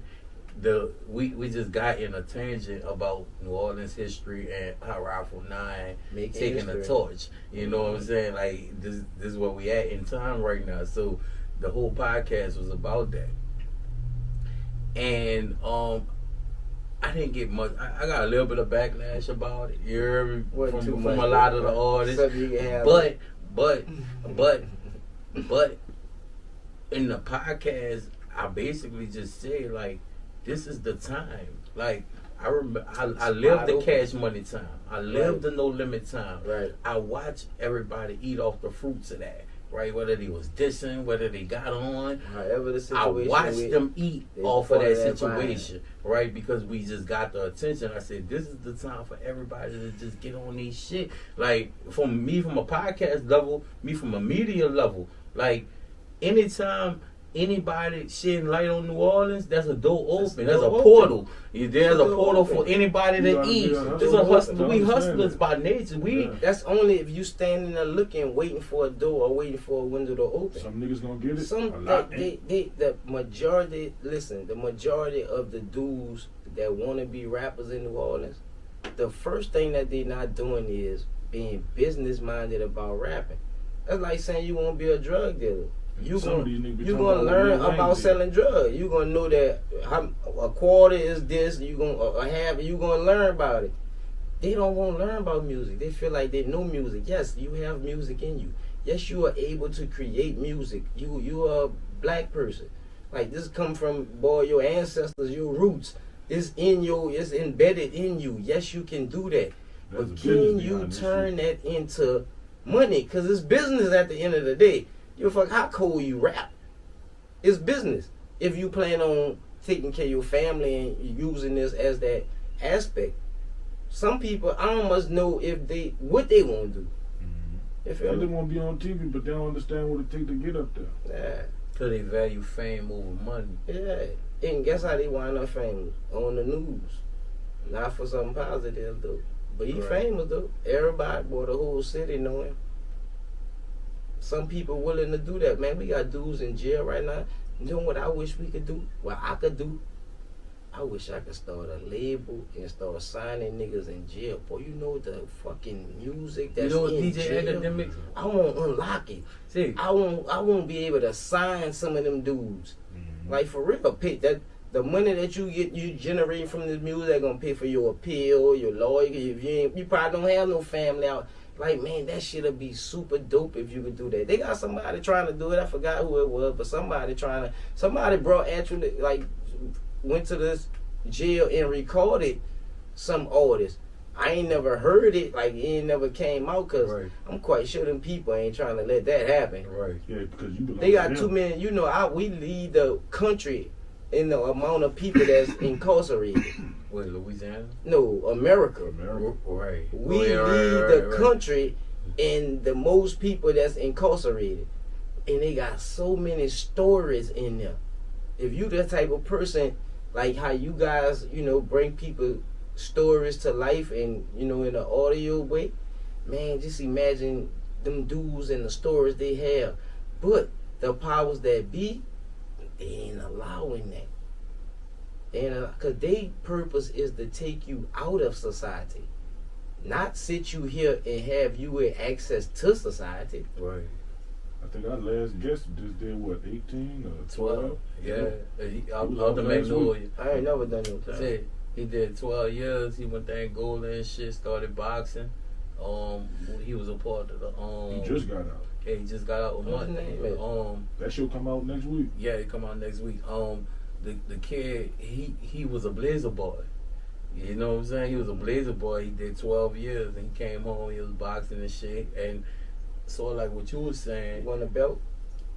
Speaker 3: We just got in a tangent about New Orleans history and how Rob 49
Speaker 4: Making
Speaker 3: taking the
Speaker 4: history.
Speaker 3: torch. You know what I'm saying? Like this is where we at in time right now. So the whole podcast was about that. And I didn't get much. I got a little bit of backlash about it. You hear me?
Speaker 4: Wasn't too
Speaker 3: From
Speaker 4: much,
Speaker 3: a lot of the
Speaker 4: but
Speaker 3: artists.
Speaker 4: something you can have.
Speaker 3: But in the podcast, I basically just said like, this is the time. Like I remember, I lived the cash money time. I lived the no limit time.
Speaker 4: Right.
Speaker 3: I watched everybody eat off the fruits of that. Right, whether they was dissing, whether they got on,
Speaker 4: However the
Speaker 3: I
Speaker 4: situation
Speaker 3: watched
Speaker 4: with-
Speaker 3: them eat
Speaker 4: they
Speaker 3: off of
Speaker 4: part
Speaker 3: that
Speaker 4: of that
Speaker 3: situation, right? Because we just got the attention. I said, this is the time for everybody to just get on these shit. Like, from a podcast level, me from a media level, like, anytime anybody shedding light on New Orleans, that's a door open. There's a
Speaker 4: door
Speaker 3: portal. There's a
Speaker 4: door
Speaker 3: portal
Speaker 4: open.
Speaker 3: for anybody
Speaker 5: You
Speaker 3: to
Speaker 5: gotta
Speaker 3: eat.
Speaker 5: be a hustler.
Speaker 3: There's a hustler. We
Speaker 5: Understand
Speaker 3: hustlers
Speaker 5: that.
Speaker 3: by nature. We
Speaker 5: Yeah.
Speaker 4: That's only if you standing there looking, waiting for a door or waiting for a window to open.
Speaker 5: Some niggas gonna get it.
Speaker 4: Some
Speaker 5: a lot
Speaker 4: the majority of the dudes that want to be rappers in New Orleans, the first thing that they not doing is being business minded about rapping. That's like saying you want to be a drug dealer. You
Speaker 5: Some of
Speaker 4: gonna
Speaker 5: these niggas be
Speaker 4: you
Speaker 5: talking
Speaker 4: gonna
Speaker 5: about
Speaker 4: learn
Speaker 5: Lil Wayne
Speaker 4: about
Speaker 5: did.
Speaker 4: selling drugs. You gonna know that a quarter is this. You gonna a half. You gonna learn about it. They don't want to learn about music. They feel like they know music. Yes, you have music in you. Yes, you are able to create music. You are a black person. Like this come from your ancestors, your roots. It's embedded in you. Yes, you can do that.
Speaker 5: There's a
Speaker 4: But
Speaker 5: business
Speaker 4: can you
Speaker 5: behind this
Speaker 4: turn
Speaker 5: shit.
Speaker 4: that into money? Because it's business at the end of the day. You fuck how cold you rap. It's business. If you plan on taking care of your family and using this as that aspect. some people, I don't must know what they want to do. You
Speaker 5: They
Speaker 4: feel
Speaker 5: just
Speaker 4: me?
Speaker 5: want to be on TV, but they don't understand what it takes to get up there.
Speaker 4: Yeah.
Speaker 3: Cause they value fame over money.
Speaker 4: Yeah. And guess how they wind up famous? On the news. Not for something positive, though. But he
Speaker 3: Right.
Speaker 4: famous, though. Everybody, boy, the whole city know him. Some people willing to do that, man. We got dudes in jail right now. You know what I wish we could do? What I could do? I wish I could start a label and start signing niggas in jail. Boy, you know the fucking music that's
Speaker 3: You know what
Speaker 4: in
Speaker 3: DJ
Speaker 4: jail?
Speaker 3: Academics?
Speaker 4: I won't unlock it.
Speaker 3: See,
Speaker 4: I won't be able to sign some of them dudes. Like for real, pay that the money that you generate from this music, they're gonna pay for your appeal, your lawyer. If you probably don't have no family out. Like, man, that shit'll be super dope if you could do that. They got somebody trying to do it. I forgot who it was, but somebody brought actually like went to this jail and recorded some artists. I ain't never heard it, like it ain't never came out, cause
Speaker 3: Right.
Speaker 4: I'm quite sure them people ain't trying to let that happen.
Speaker 3: right.
Speaker 5: Yeah, because you belong
Speaker 4: They got
Speaker 5: to
Speaker 4: too
Speaker 5: them.
Speaker 4: many. You know, we lead the country in the amount of people that's incarcerated.
Speaker 3: What, Louisiana?
Speaker 4: No, America.
Speaker 5: America.
Speaker 3: Right.
Speaker 4: We
Speaker 3: Oh, yeah, right,
Speaker 4: lead
Speaker 3: right,
Speaker 4: the
Speaker 3: right.
Speaker 4: country in the most people that's incarcerated, and they got so many stories in there. If you the type of person like how you guys, you know, bring people stories to life and in an audio way, man, just imagine them dudes and the stories they have. But the powers that be, they ain't allowing that. Because their purpose is to take you out of society, not sit you here and have you with access to society.
Speaker 3: Right.
Speaker 5: I think our last guest just did what, 18 or
Speaker 3: 12. Yeah. Out
Speaker 5: was
Speaker 3: the
Speaker 5: on last
Speaker 3: Magnolia.
Speaker 4: I ain't never done no time.
Speaker 3: Said he did 12 years. He went to Angola and shit. Started boxing. He was a part of the.
Speaker 5: He just got out.
Speaker 3: Yeah, he just got out a
Speaker 4: What's
Speaker 3: month.
Speaker 4: his name, man?
Speaker 5: That show come out next week.
Speaker 3: Yeah, it come out next week. The kid, he was a Blazer boy. You know what I'm saying? He was a Blazer boy. He did 12 years and he came home. He was boxing and shit. And sort of like what you was
Speaker 4: You
Speaker 3: saying.
Speaker 4: want a belt?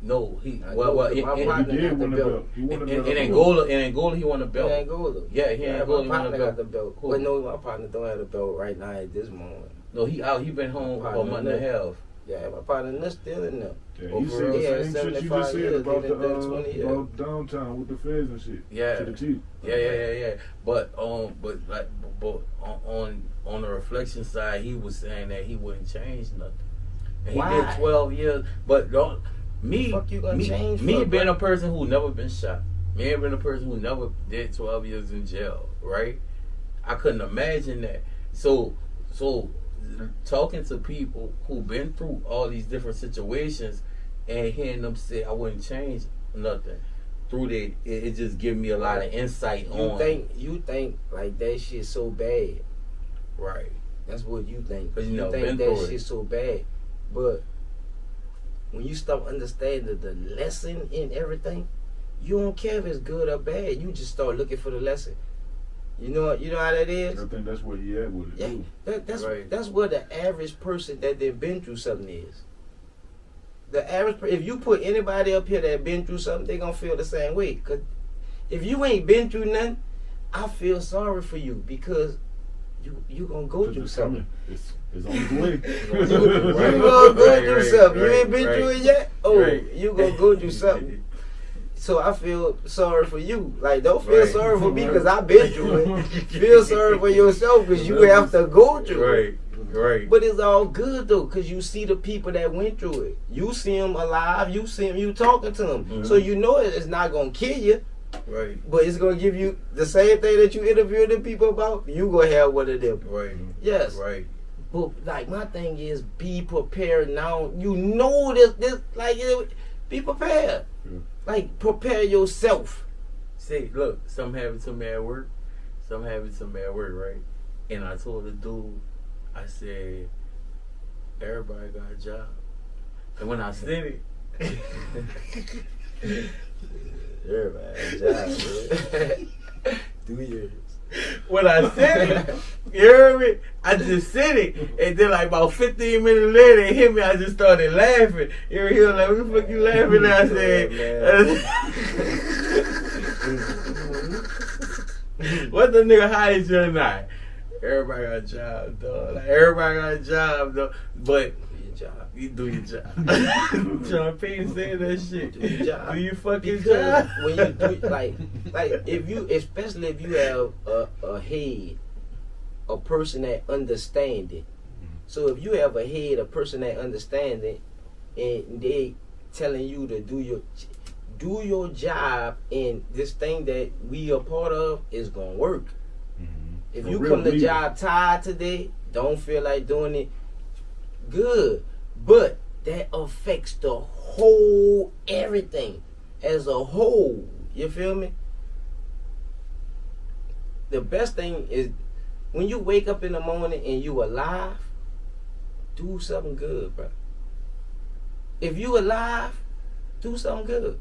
Speaker 3: No, he
Speaker 4: I
Speaker 3: well,
Speaker 4: know,
Speaker 3: well
Speaker 4: but
Speaker 3: in,
Speaker 4: my
Speaker 3: in,
Speaker 4: partner
Speaker 5: He did
Speaker 4: got the
Speaker 5: win a
Speaker 4: belt.
Speaker 5: belt. He won a
Speaker 3: in,
Speaker 5: belt.
Speaker 3: in Angola, he won a belt.
Speaker 4: In Angola.
Speaker 3: Yeah, he in Angola, he
Speaker 4: my
Speaker 3: won a
Speaker 4: partner
Speaker 3: belt.
Speaker 4: got the belt.
Speaker 3: Who?
Speaker 4: But no, my partner don't have the belt right now at this moment.
Speaker 3: No, he out. He been home for a month and a half.
Speaker 4: Yeah, my partner is still in there.
Speaker 5: Yeah,
Speaker 3: Oh,
Speaker 5: he
Speaker 3: for
Speaker 5: said
Speaker 3: real?
Speaker 5: the
Speaker 4: Yeah,
Speaker 5: same shit you
Speaker 4: 75
Speaker 5: just said
Speaker 4: years,
Speaker 5: about
Speaker 4: he done done 20 years.
Speaker 5: about downtown with the feds and shit.
Speaker 3: Yeah.
Speaker 5: To the teeth.
Speaker 3: Yeah. But on the reflection side, he was saying that he wouldn't change nothing. And he
Speaker 4: Why?
Speaker 3: did 12 years. But me,
Speaker 4: Fuck you gonna change
Speaker 3: me
Speaker 4: for,
Speaker 3: being
Speaker 4: bro?
Speaker 3: a person who never been shot, me being a person who never did 12 years in jail, right? I couldn't imagine that. So talking to people who been through all these different situations and hearing them say I wouldn't change nothing through that, it just give me a lot of insight on.
Speaker 4: You think like that shit so bad.
Speaker 3: Right.
Speaker 4: That's what you think.
Speaker 3: 'Cause you
Speaker 4: You
Speaker 3: never
Speaker 4: think
Speaker 3: been
Speaker 4: that
Speaker 3: through it.
Speaker 4: shit so bad. But when you start understanding the lesson in everything, you don't care if it's good or bad. You just start looking for the lesson. You know how that is?
Speaker 5: I think that's where he at with it
Speaker 4: Yeah,
Speaker 5: too.
Speaker 3: Right.
Speaker 4: that's where the average person that they've been through something is. The average, if you put anybody up here that been through something, they gonna feel the same way. Cause if you ain't been through nothing, I feel sorry for you because you gonna go
Speaker 5: 'Cause
Speaker 4: through
Speaker 5: it's
Speaker 4: something.
Speaker 5: coming. It's on its way.
Speaker 4: You gonna go through something. You ain't been
Speaker 3: right.
Speaker 4: through it yet. Oh,
Speaker 3: Right.
Speaker 4: you gonna go through something. So I feel sorry for you. Like, don't feel
Speaker 3: Right.
Speaker 4: sorry for me because I've been through it. Feel sorry for yourself because you have to go through it.
Speaker 3: Right.
Speaker 4: But it's all good though, cause you see the people that went through it. You see them alive. You see them. You talking to them.
Speaker 3: Mhm.
Speaker 4: So you know it's not gonna kill you,
Speaker 3: Right.
Speaker 4: but it's gonna give you the same thing that you interviewed the people about. You gonna have one of them.
Speaker 3: Right.
Speaker 4: Yes.
Speaker 3: Right.
Speaker 4: But like my thing is, be prepared now. You know this like be prepared.
Speaker 5: Yeah.
Speaker 4: Like prepare yourself.
Speaker 3: See, look, something happened to me at work. Right? And I told the dude, I said, everybody got a job. And when I said it,
Speaker 4: Everybody, job, 2 years.
Speaker 3: when I said it, you heard me? I just said it. And then like about 15 minutes later, it hit me. I just started laughing. He was like, what the fuck you laughing at? I said, what the nigga hired you or not? Everybody got a job, dog. Like, everybody got a job, dog. But
Speaker 4: Do your job.
Speaker 3: you do your job. John Payne said that shit.
Speaker 4: Do your job.
Speaker 3: Do your fucking
Speaker 4: Because
Speaker 3: job.
Speaker 4: when you do like if you, especially if you have a head, a person that understand it. So if you have a head, a person that understand it, and they telling you to do your job, and this thing that we are part of is gonna work. If
Speaker 5: A
Speaker 4: you
Speaker 5: real
Speaker 4: come to
Speaker 5: leader.
Speaker 4: job tired today, don't feel like doing it, good. But that affects the whole everything as a whole. You feel me? The best thing is when you wake up in the morning and you alive, do something good, bro. If you alive, do something good.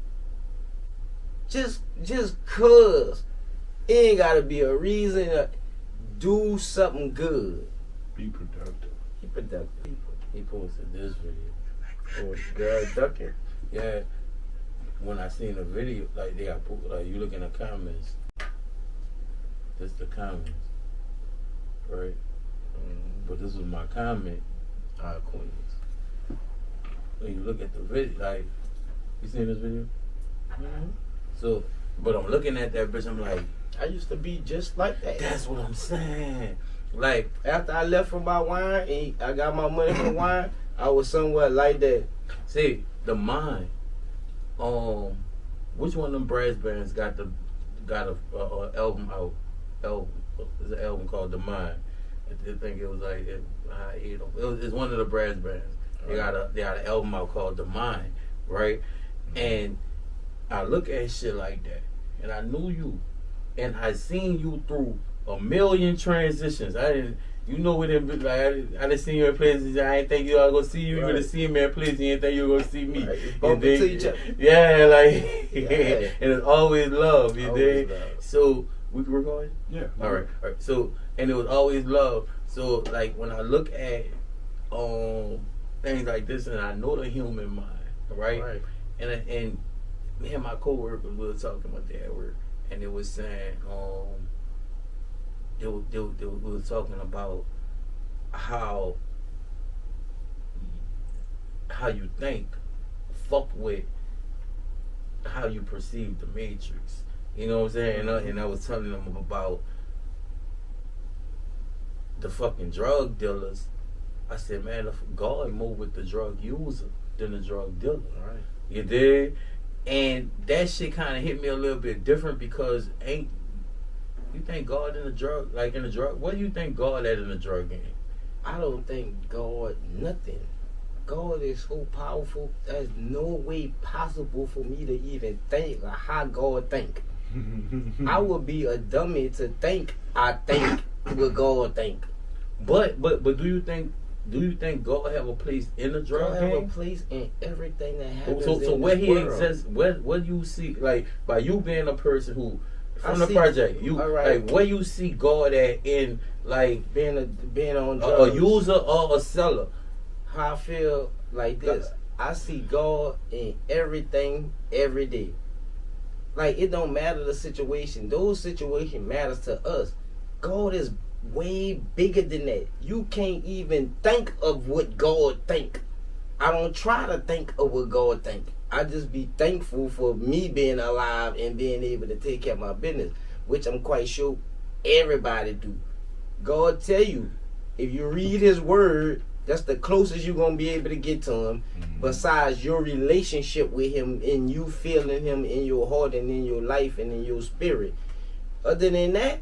Speaker 4: Just cause it ain't gotta be a reason to do something good.
Speaker 5: Be productive.
Speaker 4: Be productive.
Speaker 3: He posted this video. Oh, girl ducking. Yeah. When I seen the video, like they got like you look in the comments. This the comments, right? But this was my comment. Queens. When you look at the video, like you seen this video? So, but I'm looking at that bitch. I'm like,
Speaker 4: I used to be just like that.
Speaker 3: that's what I'm saying. Like,
Speaker 4: After I left from my wine and I got my money from wine, I was somewhat like that.
Speaker 3: see the mind. Which one of them brass bands got a album out? There's an album called The Mind. I think it was like it's one of the brass bands. They got an album out called The Mind, right? And I look at shit like that, and I knew you, and I seen you through a million transitions. I didn't. You know what it like I done seen you in places I ain't think you all gonna see you. You
Speaker 4: Right.
Speaker 3: gonna see me in places you ain't think you were gonna see me.
Speaker 4: Right. You
Speaker 3: And
Speaker 4: bump
Speaker 3: then-
Speaker 4: into each other.
Speaker 3: Yeah, like
Speaker 4: Yeah.
Speaker 3: and it's always love, you
Speaker 4: Always
Speaker 3: dig?
Speaker 4: love.
Speaker 3: So we can record?
Speaker 5: Yeah.
Speaker 3: All right. So and it was always love. So like when I look at things like this, and I know the human mind, right?
Speaker 4: Right.
Speaker 3: And me and my coworkers we were talking about that at work, and it was saying we were talking about how you think fuck with how you perceive the Matrix. You know what I'm saying? And I was telling them about the fucking drug dealers. I said, man, if God moved with the drug user than the drug dealer.
Speaker 4: Right.
Speaker 3: You did? And that shit kind of hit me a little bit different because you think God in the drug, like in the drug, what do you think God at in the drug game?
Speaker 4: I don't think God nothing. God is so powerful. There's no way possible for me to even think like how God think. I would be a dummy to think I think what God think.
Speaker 3: But do you think God have a place in the drug
Speaker 4: God have a
Speaker 3: game?
Speaker 4: place in everything that happens
Speaker 3: So
Speaker 4: in
Speaker 3: where
Speaker 4: this
Speaker 3: he
Speaker 4: world.
Speaker 3: exists, what do you see, like by you being a person who from
Speaker 4: I
Speaker 3: the
Speaker 4: see-
Speaker 3: project, you
Speaker 4: all right.
Speaker 3: like where you see God at in like
Speaker 4: being on
Speaker 3: a
Speaker 4: drugs.
Speaker 3: user or a seller?
Speaker 4: How I feel like this. I see God in everything every day. Like it don't matter the situation. Those situations matters to us. God is way bigger than that. You can't even think of what God think. I don't try to think of what God think. I just be thankful for me being alive and being able to take care of my business, which I'm quite sure everybody do. God tell you, if you read his word, that's the closest you're going to be able to get to him. Besides your relationship with him and you feeling him in your heart and in your life and in your spirit. Other than that,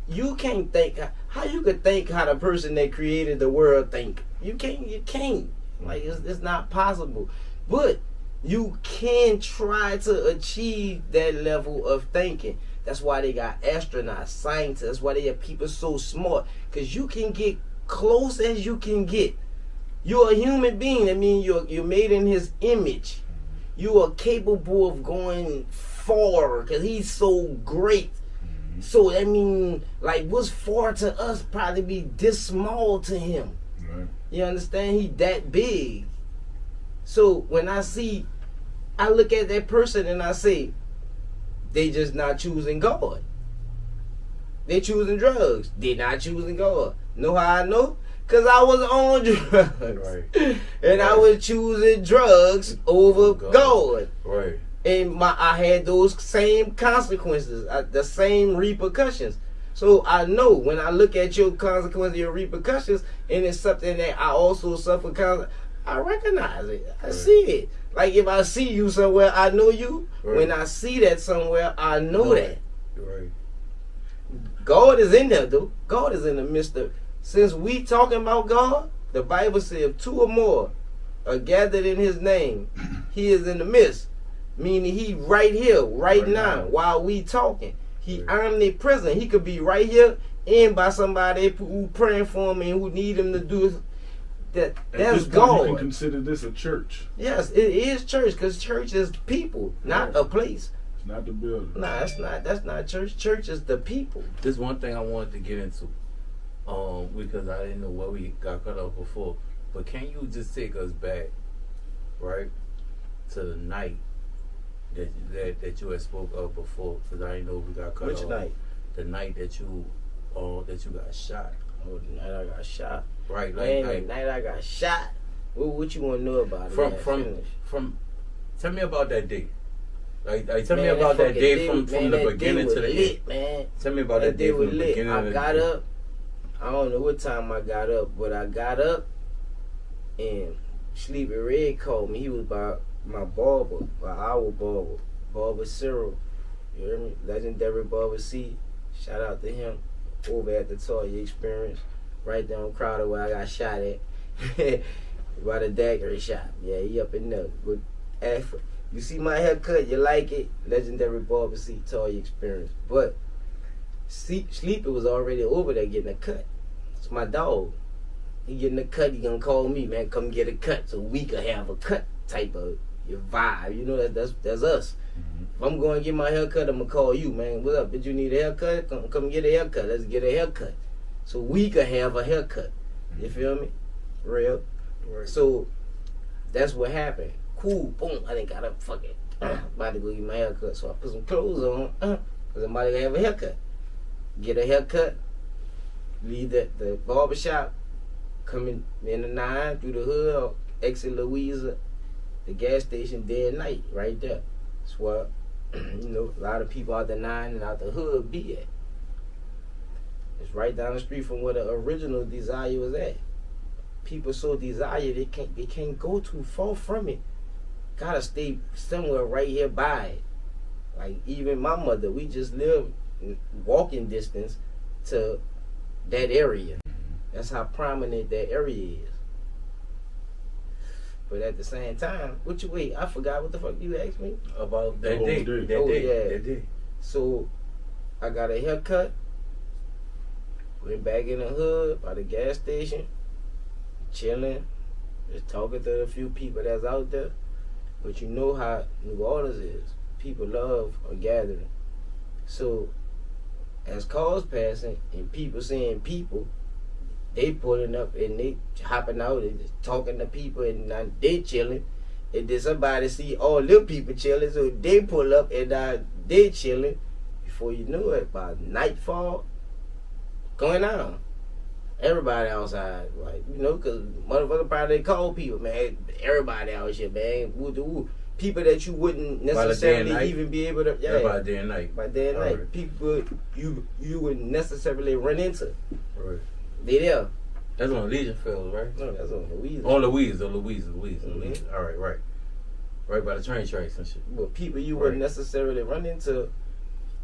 Speaker 4: you can't think. How you could think how the person that created the world think? You can't. Like, it's not possible. But you can try to achieve that level of thinking. That's why they got astronauts, scientists. That's why they have people so smart. Because you can get close as you can get. You're a human being. I mean, you're made in his image. You are capable of going far because he's so great. So, I mean, like, what's far to us probably be this small to him.
Speaker 5: Right.
Speaker 4: You understand? He that big. So, when I look at that person and I say, they just not choosing God. They choosing drugs. They not choosing God. Know how I know? Cause I was on drugs.
Speaker 3: Right.
Speaker 4: And I was choosing drugs over God.
Speaker 3: Right.
Speaker 4: And I had those same consequences, the same repercussions. So I know when I look at your consequences, your repercussions, and it's something that I also suffer, I recognize it. I see it. Like if I see you somewhere, I know you.
Speaker 3: Right.
Speaker 4: When I see that somewhere, I know that.
Speaker 3: Right.
Speaker 4: God is in there, though. God is in the midst of. Since we talking about God, the Bible says if 2 or more are gathered in His name, He is in the midst. Meaning He right here, right now, while we talking. He omnipresent. He could be right here and by somebody who praying for him and who need him to do that. That's God.
Speaker 5: You can consider this a church.
Speaker 4: Yes, it is church because church is people, not a place.
Speaker 5: It's not the building.
Speaker 4: Nah, that's not church. Church is the people.
Speaker 3: There's one thing I wanted to get into, because I didn't know what we got cut off before. But can you just take us back, right, to the night that you had spoke of before? Because I didn't know we got cut off.
Speaker 4: Which night?
Speaker 3: The night that you got shot.
Speaker 4: Oh, the night I got shot.
Speaker 3: Right,
Speaker 4: Man, the night I got shot. What you want to know about it?
Speaker 3: From tell me about that day. Like tell me
Speaker 4: Man,
Speaker 3: about that day
Speaker 4: fucking
Speaker 3: from the beginning to the
Speaker 4: lit,
Speaker 3: end.
Speaker 4: Man.
Speaker 3: Tell me about that day
Speaker 4: was
Speaker 3: from the
Speaker 4: lit.
Speaker 3: beginning.
Speaker 4: I got up. I don't know what time I got up, but I got up and Sleepy Red called me. He was by my barber, our barber Cyril. You hear me? Legendary Barber C. Shout out to him over at the Toya Experience, right down Crowder where I got shot at. By the dagger shot. Yeah, he up in there. But you see my haircut, you like it? Legendary Barber C. Toya Experience. But Sleepy was already over there getting a cut. It's my dog. He getting a cut, he gonna call me, man, come get a cut so we could have a cut type of your vibe. You know, that's us. Mm-hmm. If I'm going to get my haircut, I'm going to call you, man. What up? Did you need a haircut? Come get a haircut. Let's get a haircut. So we could have a haircut. You feel me? Real. Right. So that's what happened. Cool. Boom. I done got up. Fuck it. About to go get my haircut. So I put some clothes on. Because I'm about to have a haircut. Get a haircut. Leave the barbershop. Come in the 9 through the hood. Exit Louisa. The gas station day and night. Right there. That's where, you know, a lot of people out the 9 and out the hood be at. It's right down the street from where the original Desire was at. People so desire they can't go too far from it. Gotta stay somewhere right here by it. Like even my mother, we just live walking distance to that area. That's how prominent that area is. But at the same time, I forgot what the fuck you asked me
Speaker 3: about that
Speaker 5: day.
Speaker 3: That day.
Speaker 4: So I got a haircut. Went back in the hood by the gas station, chilling, just talking to a few people that's out there. But you know how New Orleans is. People love a gathering. So as cars passing and people seeing people, they pulling up and they hopping out and just talking to people and now they chilling. And then somebody see all them people chilling, so they pull up and now they chilling. Before you know it, by nightfall, going on. Everybody outside, like, you know, because motherfucker probably call people, man. Everybody out here, man. Woo. People that you wouldn't necessarily even be able to. Yeah,
Speaker 3: by day and night.
Speaker 4: By day and night. Right. People you wouldn't necessarily run into.
Speaker 3: Right.
Speaker 4: They there.
Speaker 3: That's on Legion Field, right?
Speaker 4: No, that's on Louisa.
Speaker 3: On Louisa. All right. Right by the train tracks and shit.
Speaker 4: But people you wouldn't necessarily run into,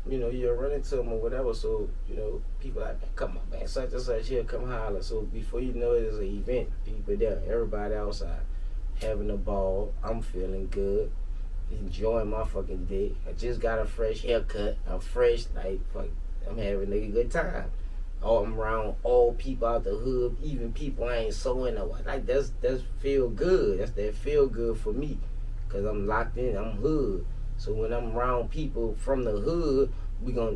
Speaker 4: you know, you'll run into them or whatever. So, you know, people like, come on, man, such and such here, come holler. So before you know it, it's an event. People there, everybody outside, having a ball. I'm feeling good, enjoying my fucking day. I just got a fresh haircut. I'm fresh, like, fuck, I'm having a good time. I'm around all people out the hood, even people I ain't so in. Like that's feel good. That's that feel good for me, cause I'm locked in. I'm hood. So when I'm around people from the hood, we gonna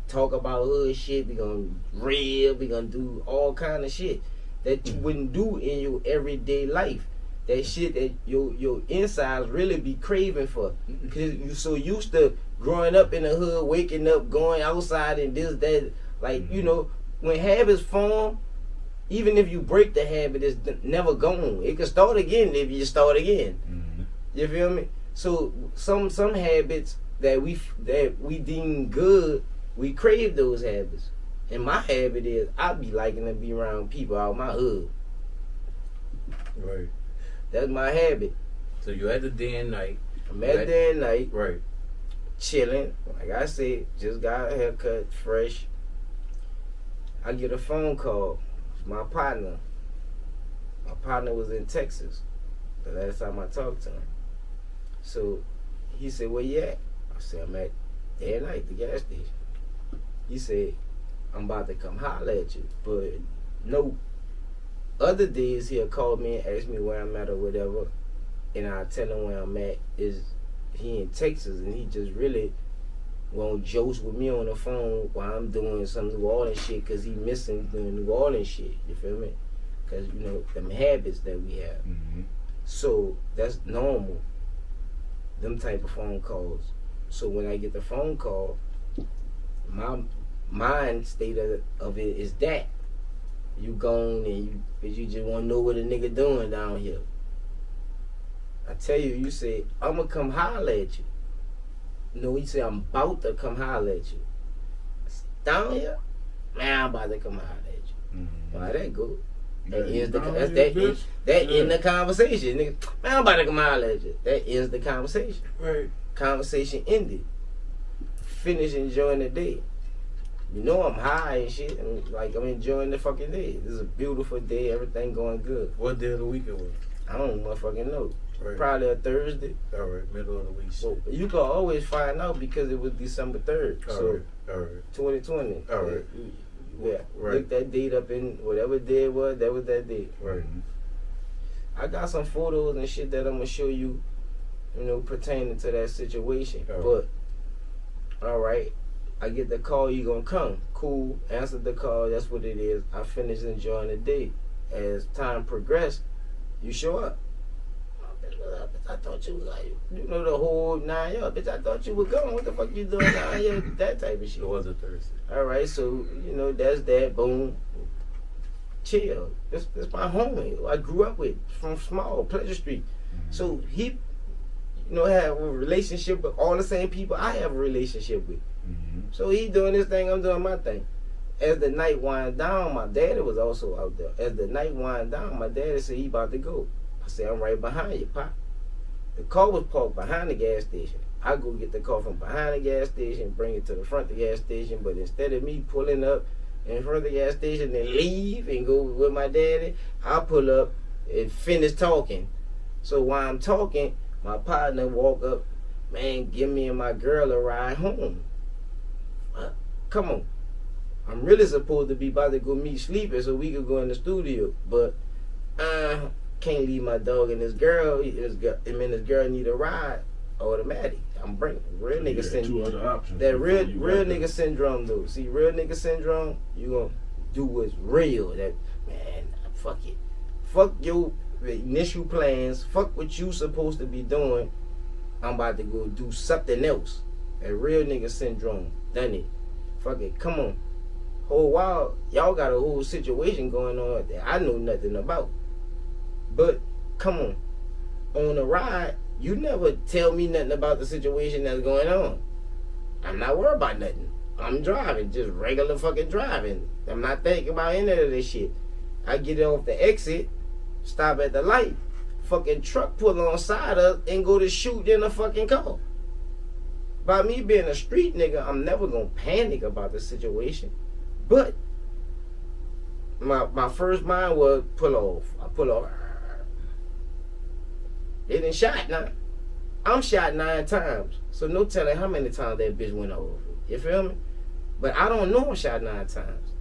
Speaker 4: talk about hood shit. We gonna rib. We gonna do all kind of shit that you wouldn't do in your everyday life. That shit that your insides really be craving for, cause you so used to growing up in the hood, waking up, going outside, and this that. Like, you know, when habits form, even if you break the habit, it's never gone. It can start again if you start again.
Speaker 5: Mm-hmm.
Speaker 4: You feel me? So some habits that we deem good, we crave those habits. And my habit is I be liking to be around people out my hood.
Speaker 3: Right.
Speaker 4: That's my habit.
Speaker 3: So you at the day and night.
Speaker 4: I'm at there at night,
Speaker 3: Right.
Speaker 4: chilling. Like I said, just got a haircut, fresh. I get a phone call. It's my partner. My partner was in Texas the last time I talked to him. So he said, "Where you at?" I said, "I'm at day and night, the gas station." He said, "I'm about to come holler at you." But no, other days he'll call me and ask me where I'm at or whatever. And I tell him where I'm at is he in Texas, and he just really won't joke with me on the phone while I'm doing some New Orleans shit, because he missing doing New Orleans shit. You feel me? Because, you know, them habits that we have.
Speaker 5: Mm-hmm.
Speaker 4: So that's normal, them type of phone calls. So when I get the phone call, my mind state of it is that you gone and you just want to know what a nigga doing down here. I tell you, you say, "I'm going to come holler at you." No, he said, "I'm about to come holler at you." Down here? Man, I'm about to come holler at you.
Speaker 5: Mm-hmm.
Speaker 4: Why that go? That
Speaker 5: Yeah,
Speaker 4: ends the
Speaker 5: down
Speaker 4: that's
Speaker 5: here,
Speaker 4: that
Speaker 5: bitch.
Speaker 4: end the conversation. Nigga, man, I'm about to come holler at you. That ends the conversation.
Speaker 3: Right.
Speaker 4: Conversation ended. Finish enjoying the day. You know I'm high and shit, and like I'm enjoying the fucking day. This is a beautiful day, everything going good.
Speaker 3: What day of the week it was?
Speaker 4: I don't motherfucking know.
Speaker 3: Right.
Speaker 4: Probably a Thursday.
Speaker 3: All right. Middle of the week.
Speaker 4: So you can always find out because it was December 3rd.
Speaker 3: All
Speaker 4: So
Speaker 3: right. All right.
Speaker 4: 2020.
Speaker 3: All right.
Speaker 4: Yeah.
Speaker 3: Right.
Speaker 4: Look that date up in whatever day it was, that was that day.
Speaker 3: Right.
Speaker 4: I got some photos and shit that I'm gonna show you, you know, pertaining to that situation.
Speaker 3: Oh.
Speaker 4: But all right, I get the call, you gonna come. Cool, answer the call, that's what it is. I finished enjoying the day. As time progressed, you show up. Oh, bitch, what up, bitch? I thought you was like, you know, the whole 9 yards. Bitch, I thought you were gone. What the fuck you doing 9 yards? That type of shit.
Speaker 3: It was a Thursday.
Speaker 4: All right, so you know that's that. Boom, chill. This my homie. I grew up with from small Pleasure Street. So he, you know, have a relationship with all the same people I have a relationship with.
Speaker 5: Mm-hmm.
Speaker 4: So he doing his thing, I'm doing my thing. As the night wind down, my daddy was also out there. As the night wind down, my daddy said he about to go. I said, "I'm right behind you, Pop." The car was parked behind the gas station. I go get the car from behind the gas station, bring it to the front of the gas station. But instead of me pulling up in front of the gas station and leave and go with my daddy, I pull up and finish talking. So while I'm talking, my partner walk up, "Man, give me and my girl a ride home." Come on. I'm really supposed to be about to go meet Sleepy so we could go in the studio. But I can't leave my dog and this girl. His girl need a ride automatic. I'm bringing real
Speaker 5: So
Speaker 4: nigga
Speaker 5: you had
Speaker 4: syndrome.
Speaker 5: two other options.
Speaker 4: That
Speaker 5: before
Speaker 4: real
Speaker 5: you
Speaker 4: real
Speaker 5: got
Speaker 4: nigga
Speaker 5: there.
Speaker 4: syndrome though. See, real nigga syndrome, you gonna do what's real. That man, fuck it. Fuck your initial plans. Fuck what you supposed to be doing. I'm about to go do something else. That real nigga syndrome. Done it. Fuck it. Come on. Whole while y'all got a whole situation going on that I know nothing about. But come on the ride, you never tell me nothing about the situation that's going on. I'm not worried about nothing. I'm driving, just regular fucking driving. I'm not thinking about any of this shit. I get off the exit, stop at the light, fucking truck pull on side up and go to shoot in a fucking car. By me being a street nigga, I'm never gonna panic about the situation. But my first mind was pull off. I pull off. They done shot now. I'm shot 9 times. So no telling how many times that bitch went over. You feel me? But I don't know I'm shot 9 times.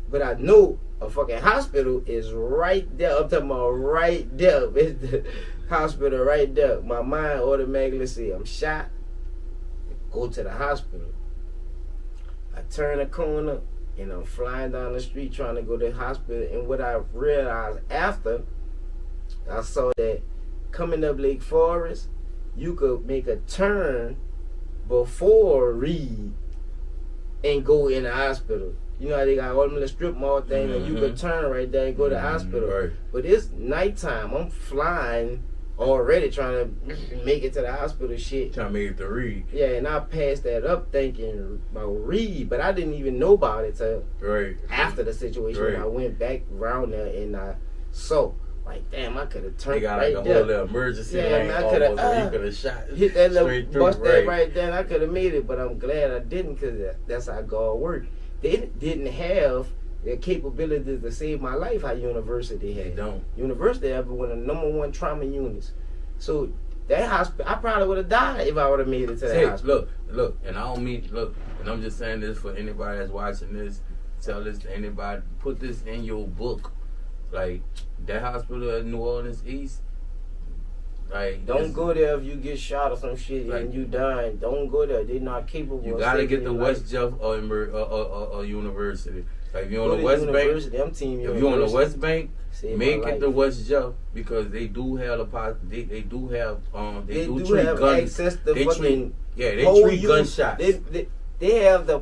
Speaker 4: But I know a fucking hospital is right there. I'm talking about right there. It's the hospital right there. My mind automatically say I'm shot. Go to the hospital. I turn a corner and I'm flying down the street trying to go to the hospital. And what I realized after, I saw that coming up Lake Forest, you could make a turn before Reed and go in the hospital. You know how they got all them little strip mall things, and you could turn right there and go to the hospital.
Speaker 3: Right.
Speaker 4: But it's nighttime. I'm flying already trying to make it to the hospital shit.
Speaker 3: Trying to make it to Reed.
Speaker 4: Yeah, and I passed that up thinking about Reed, but I didn't even know about it till
Speaker 3: Right.
Speaker 4: after the situation.
Speaker 3: Right.
Speaker 4: I went back around there and I saw, like, damn, I could have
Speaker 3: They
Speaker 4: turned
Speaker 3: got
Speaker 4: right
Speaker 3: like a
Speaker 4: there.
Speaker 3: whole little emergency
Speaker 4: Yeah,
Speaker 3: lane
Speaker 4: man, I coulda,
Speaker 3: almost where you could have shot
Speaker 4: Hit that little
Speaker 3: straight through.
Speaker 4: bust that right there, and I could have made it, but I'm glad I didn't, because that's how God worked. They didn't have the capabilities to save my life how university
Speaker 3: They
Speaker 4: had.
Speaker 3: don't.
Speaker 4: University had one of the #1 trauma units. So that hospital, I probably would have died if I would have made it to that
Speaker 3: Hey,
Speaker 4: hospital.
Speaker 3: look, and I don't mean, and I'm just saying this for anybody that's watching this. Tell this to anybody. Put this in your book. Like, that hospital at New Orleans East, like,
Speaker 4: Don't go there if you get shot or some shit
Speaker 3: Like-
Speaker 4: and you dying. Don't go there. They're not capable.
Speaker 3: you
Speaker 4: of
Speaker 3: gotta
Speaker 4: saving
Speaker 3: get the
Speaker 4: your
Speaker 3: West
Speaker 4: life.
Speaker 3: Jeff or University. Like, if you're
Speaker 4: Go
Speaker 3: on
Speaker 4: to
Speaker 3: the West Bank,
Speaker 4: university. I'm team
Speaker 3: if you're on the
Speaker 4: university.
Speaker 3: West Bank,
Speaker 4: Save
Speaker 3: make
Speaker 4: my
Speaker 3: it the
Speaker 4: life.
Speaker 3: West Jeff, because they do have they do have
Speaker 4: They do
Speaker 3: treat
Speaker 4: have
Speaker 3: guns.
Speaker 4: access to
Speaker 3: They
Speaker 4: fucking
Speaker 3: they
Speaker 4: hold
Speaker 3: treat
Speaker 4: you.
Speaker 3: gunshots.
Speaker 4: They have the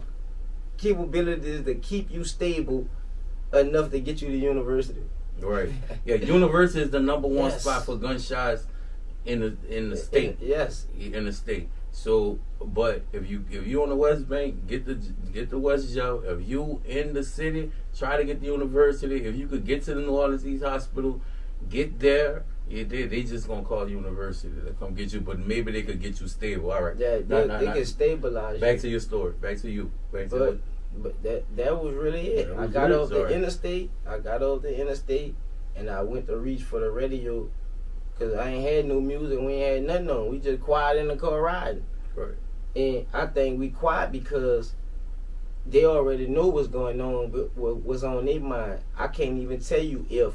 Speaker 4: capabilities to keep you stable enough to get you to university.
Speaker 3: Right. Yeah, University is the #1
Speaker 4: Yes.
Speaker 3: spot for gunshots in the state.
Speaker 4: Yes.
Speaker 3: In the state. So, but if you on the West Bank, get the West Jeff. If you in the city, try to get the University. If you could get to the New Orleans East Hospital, get there. Yeah, they just gonna call the University to come get you, but maybe they could get you stable. All right.
Speaker 4: Yeah, they can stabilize
Speaker 3: Back
Speaker 4: you.
Speaker 3: to your story. Back to you. Back to
Speaker 4: But
Speaker 3: what-
Speaker 4: but that was really it.
Speaker 5: That
Speaker 4: I
Speaker 5: was
Speaker 4: got
Speaker 5: it.
Speaker 4: off the
Speaker 3: Sorry.
Speaker 4: interstate. And I went to reach for the radio because I ain't had no music. We ain't had nothing on. We just quiet in the car riding.
Speaker 3: Right.
Speaker 4: And I think we quiet because they already know what's going on, but what's on their mind. I can't even tell you if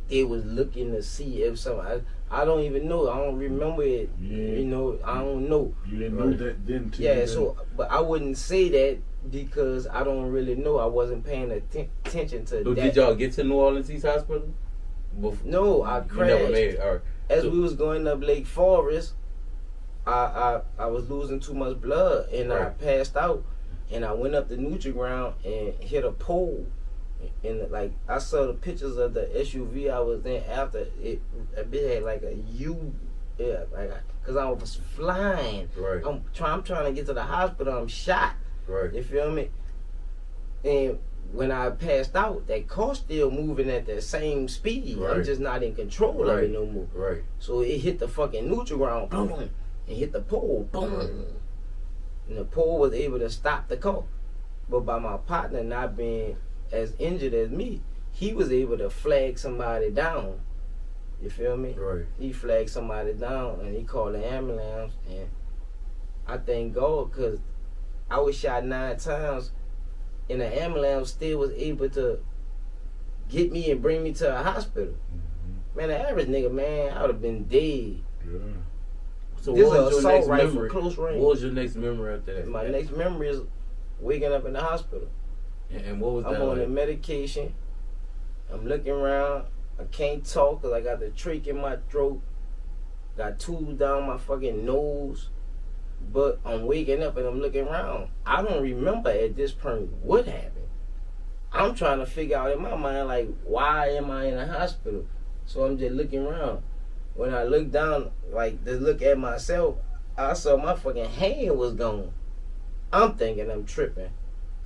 Speaker 4: they was looking to see if something. I don't even know. I don't remember it.
Speaker 5: Yeah.
Speaker 4: You know, I don't know.
Speaker 5: You didn't
Speaker 3: Right.
Speaker 5: know that then, too.
Speaker 4: Yeah, so, but I wouldn't say that because I don't really know. I wasn't paying attention to
Speaker 3: So
Speaker 4: that.
Speaker 3: did y'all get to New Orleans East Hospital?
Speaker 4: No, I
Speaker 3: You
Speaker 4: crashed.
Speaker 3: never made it. All right.
Speaker 4: As
Speaker 3: So-
Speaker 4: we was going up Lake Forest, I was losing too much blood and I
Speaker 3: Right.
Speaker 4: passed out, and I went up the Nutri-Ground and hit a pole. And like I saw the pictures of the SUV I was in after it had like a U, yeah, like because I was flying.
Speaker 3: Right.
Speaker 4: I'm trying to get to the hospital. I'm shot.
Speaker 3: Right.
Speaker 4: You feel me? And when I passed out, that car still moving at the same speed. I'm
Speaker 3: Right.
Speaker 4: just not in control of
Speaker 3: Right.
Speaker 4: it no more.
Speaker 3: Right.
Speaker 4: So it hit the fucking neutral ground, boom, and hit the pole, boom. And the pole was able to stop the car. But by my partner not being as injured as me, he was able to flag somebody down. You feel me?
Speaker 3: Right.
Speaker 4: He flagged somebody down and he called the ambulance. And I thank God because I was shot 9 times and the ambulance still was able to get me and bring me to a hospital.
Speaker 5: Mhm.
Speaker 4: Man, the average nigga, man, I would have been dead.
Speaker 5: Yeah.
Speaker 3: So
Speaker 4: This
Speaker 3: what
Speaker 4: is
Speaker 3: was
Speaker 4: an
Speaker 3: your
Speaker 4: assault
Speaker 3: next
Speaker 4: rifle,
Speaker 3: memory?
Speaker 4: close range.
Speaker 3: What was your next memory after that?
Speaker 4: My next memory is waking up in the hospital.
Speaker 3: And what was
Speaker 4: I'm
Speaker 3: that
Speaker 4: on the
Speaker 3: like?
Speaker 4: medication. I'm looking around. I can't talk because I got the trach in my throat. Got tubes down my fucking nose. But I'm waking up and I'm looking around. I don't remember at this point what happened. I'm trying to figure out in my mind, like, why am I in a hospital? So I'm just looking around. When I look down, like, to look at myself, I saw my fucking hand was gone. I'm thinking I'm tripping.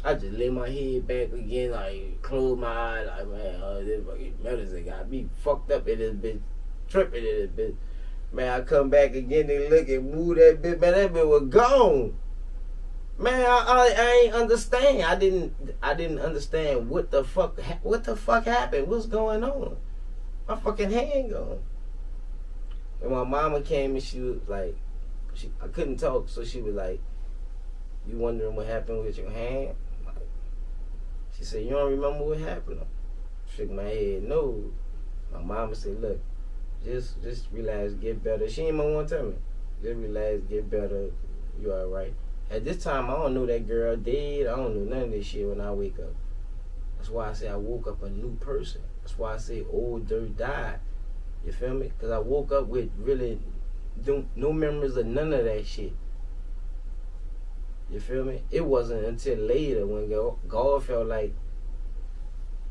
Speaker 4: I just lay my head back again, like, close my eyes, like, man, this fucking medicine got me fucked up in this bitch, tripping in this bitch. Man, I come back again and look and move that bitch, man, that bitch was gone. Man, I ain't understand. I didn't understand what the fuck happened. What's going on? My fucking hand gone. And my mama came and she was like, I couldn't talk, so she was like, "You wondering what happened with your hand?" She said, "You don't remember what happened?" I shook my head, no. My mama said, "Look, just relax, get better." She ain't even want to tell me. Just relax, get better. You all right? At this time, I don't know that girl dead. I don't know none of this shit when I wake up. That's why I say I woke up a new person. That's why I say old dirt died. You feel me? Because I woke up with really no memories of none of that shit. You feel me? It wasn't until later when God felt like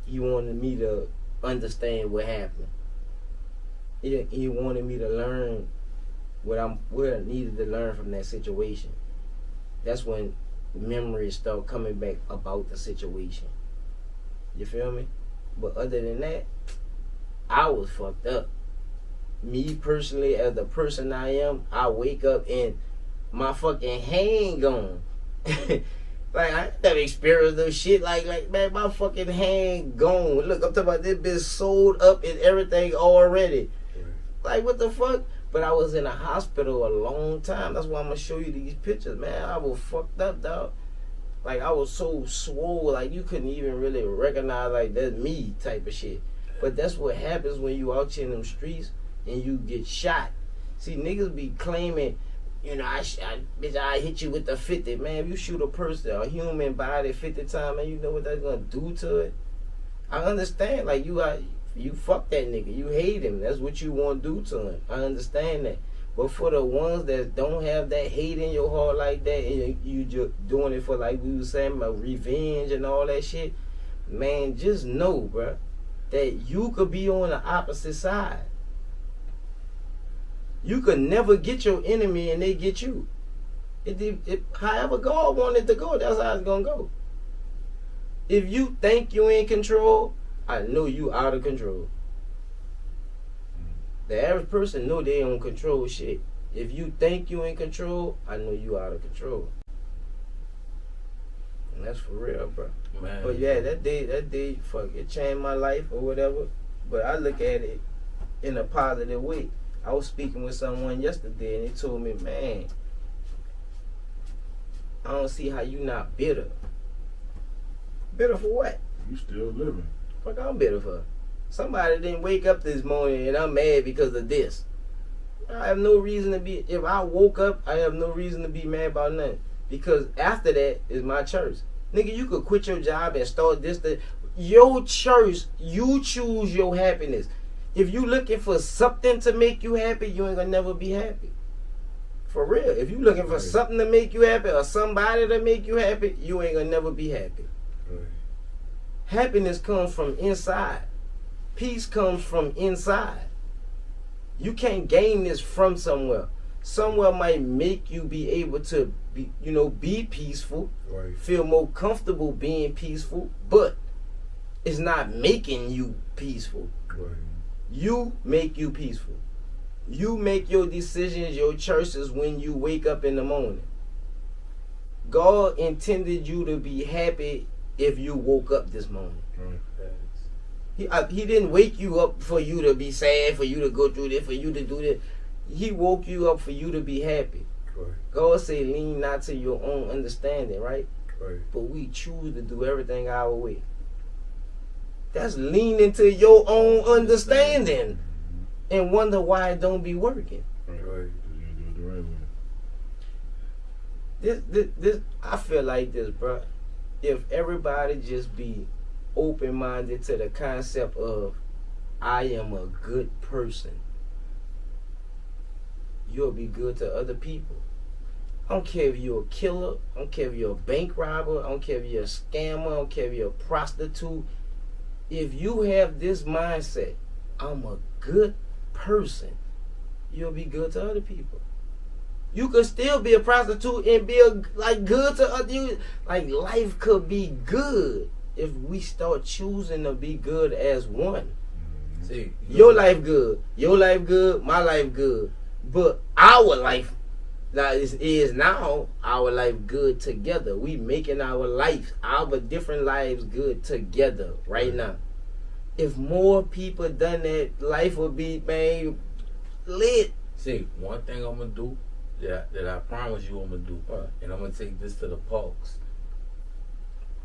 Speaker 4: he wanted me to understand what happened. He wanted me to learn what I needed to learn from that situation. That's when memories start coming back about the situation. You feel me? But other than that, I was fucked up. Me personally, as the person I am, I wake up and my fucking hand gone. Like, I never experienced no shit like man, my fucking hand gone. Look, I'm talking about this bitch sold up and everything already. Like, what the fuck? But I was in a hospital a long time. That's why I'm gonna show you these pictures, man. I was fucked up, dog. Like, I was so swole, like, you couldn't even really recognize, like, that's me type of shit. But that's what happens when you out here in them streets and you get shot. See, niggas be claiming, you know, bitch, I hit you with the 50. Man, if you shoot a person, a human body 50 times, man, you know what that's gonna do to it? I understand, like, you fuck that nigga. You hate him. That's what you want to do to him. I understand that. But for the ones that don't have that hate in your heart like that, and you just doing it for, like we was saying, about revenge and all that shit, man, just know, bruh, that you could be on the opposite side. You could never get your enemy and they get you. However God wanted to go, that's how it's gonna go. If you think you in control, I know you out of control. The average person know they don't control shit. If you think you in control, I know you out of control. And that's for real, bro.
Speaker 3: Man.
Speaker 4: But yeah, that day, fuck, it changed my life or whatever. But I look at it in a positive way. I was speaking with someone yesterday and they told me, man, I don't see how you not bitter. Bitter for what?
Speaker 5: You still living.
Speaker 4: Fuck, I'm bitter for. Somebody didn't wake up this morning and I'm mad because of this. I have no reason to be. If I woke up, I have no reason to be mad about nothing. Because after that is my church. Nigga, you could quit your job and start this. Your church, you choose your happiness. If you looking for something to make you happy, you ain't gonna never be happy. For real. If you looking for something to make you happy or somebody to make you happy, you ain't gonna never be happy.
Speaker 5: Right.
Speaker 4: Happiness comes from inside. Peace comes from inside. You can't gain this from somewhere. Somewhere might make you be able to be peaceful,
Speaker 5: Right.
Speaker 4: feel more comfortable being peaceful, but it's not making you peaceful.
Speaker 5: Right.
Speaker 4: You make you peaceful. You make your decisions, your choices when you wake up in the morning. God intended you to be happy if you woke up this morning.
Speaker 5: Right.
Speaker 4: He didn't wake you up for you to be sad, for you to go through this, for you to do this. He woke you up for you to be happy.
Speaker 5: Right.
Speaker 4: God said, lean not to your own understanding, right?
Speaker 5: Right.
Speaker 4: But we choose to do everything our way. That's leaning to your own understanding and wonder why it don't be working.
Speaker 5: Right. Right. You do it the right way.
Speaker 4: This I feel like this, bro. If everybody just be open-minded to the concept of I am a good person, you'll be good to other people. I don't care if you're a killer, I don't care if you're a bank robber, I don't care if you're a scammer, I don't care if you're a prostitute. If you have this mindset, I'm a good person, you'll be good to other people. You could still be a prostitute and be good to other you. Like, life could be good if we start choosing to be good as one.
Speaker 3: See,
Speaker 4: Your life good, my life good. But our life is now our life good together. We making our life, our different lives good together right now. If more people done that, life would be, man, lit.
Speaker 3: See, one thing I'm gonna do that I promise you I'm gonna do, and I'm gonna take this to the parks.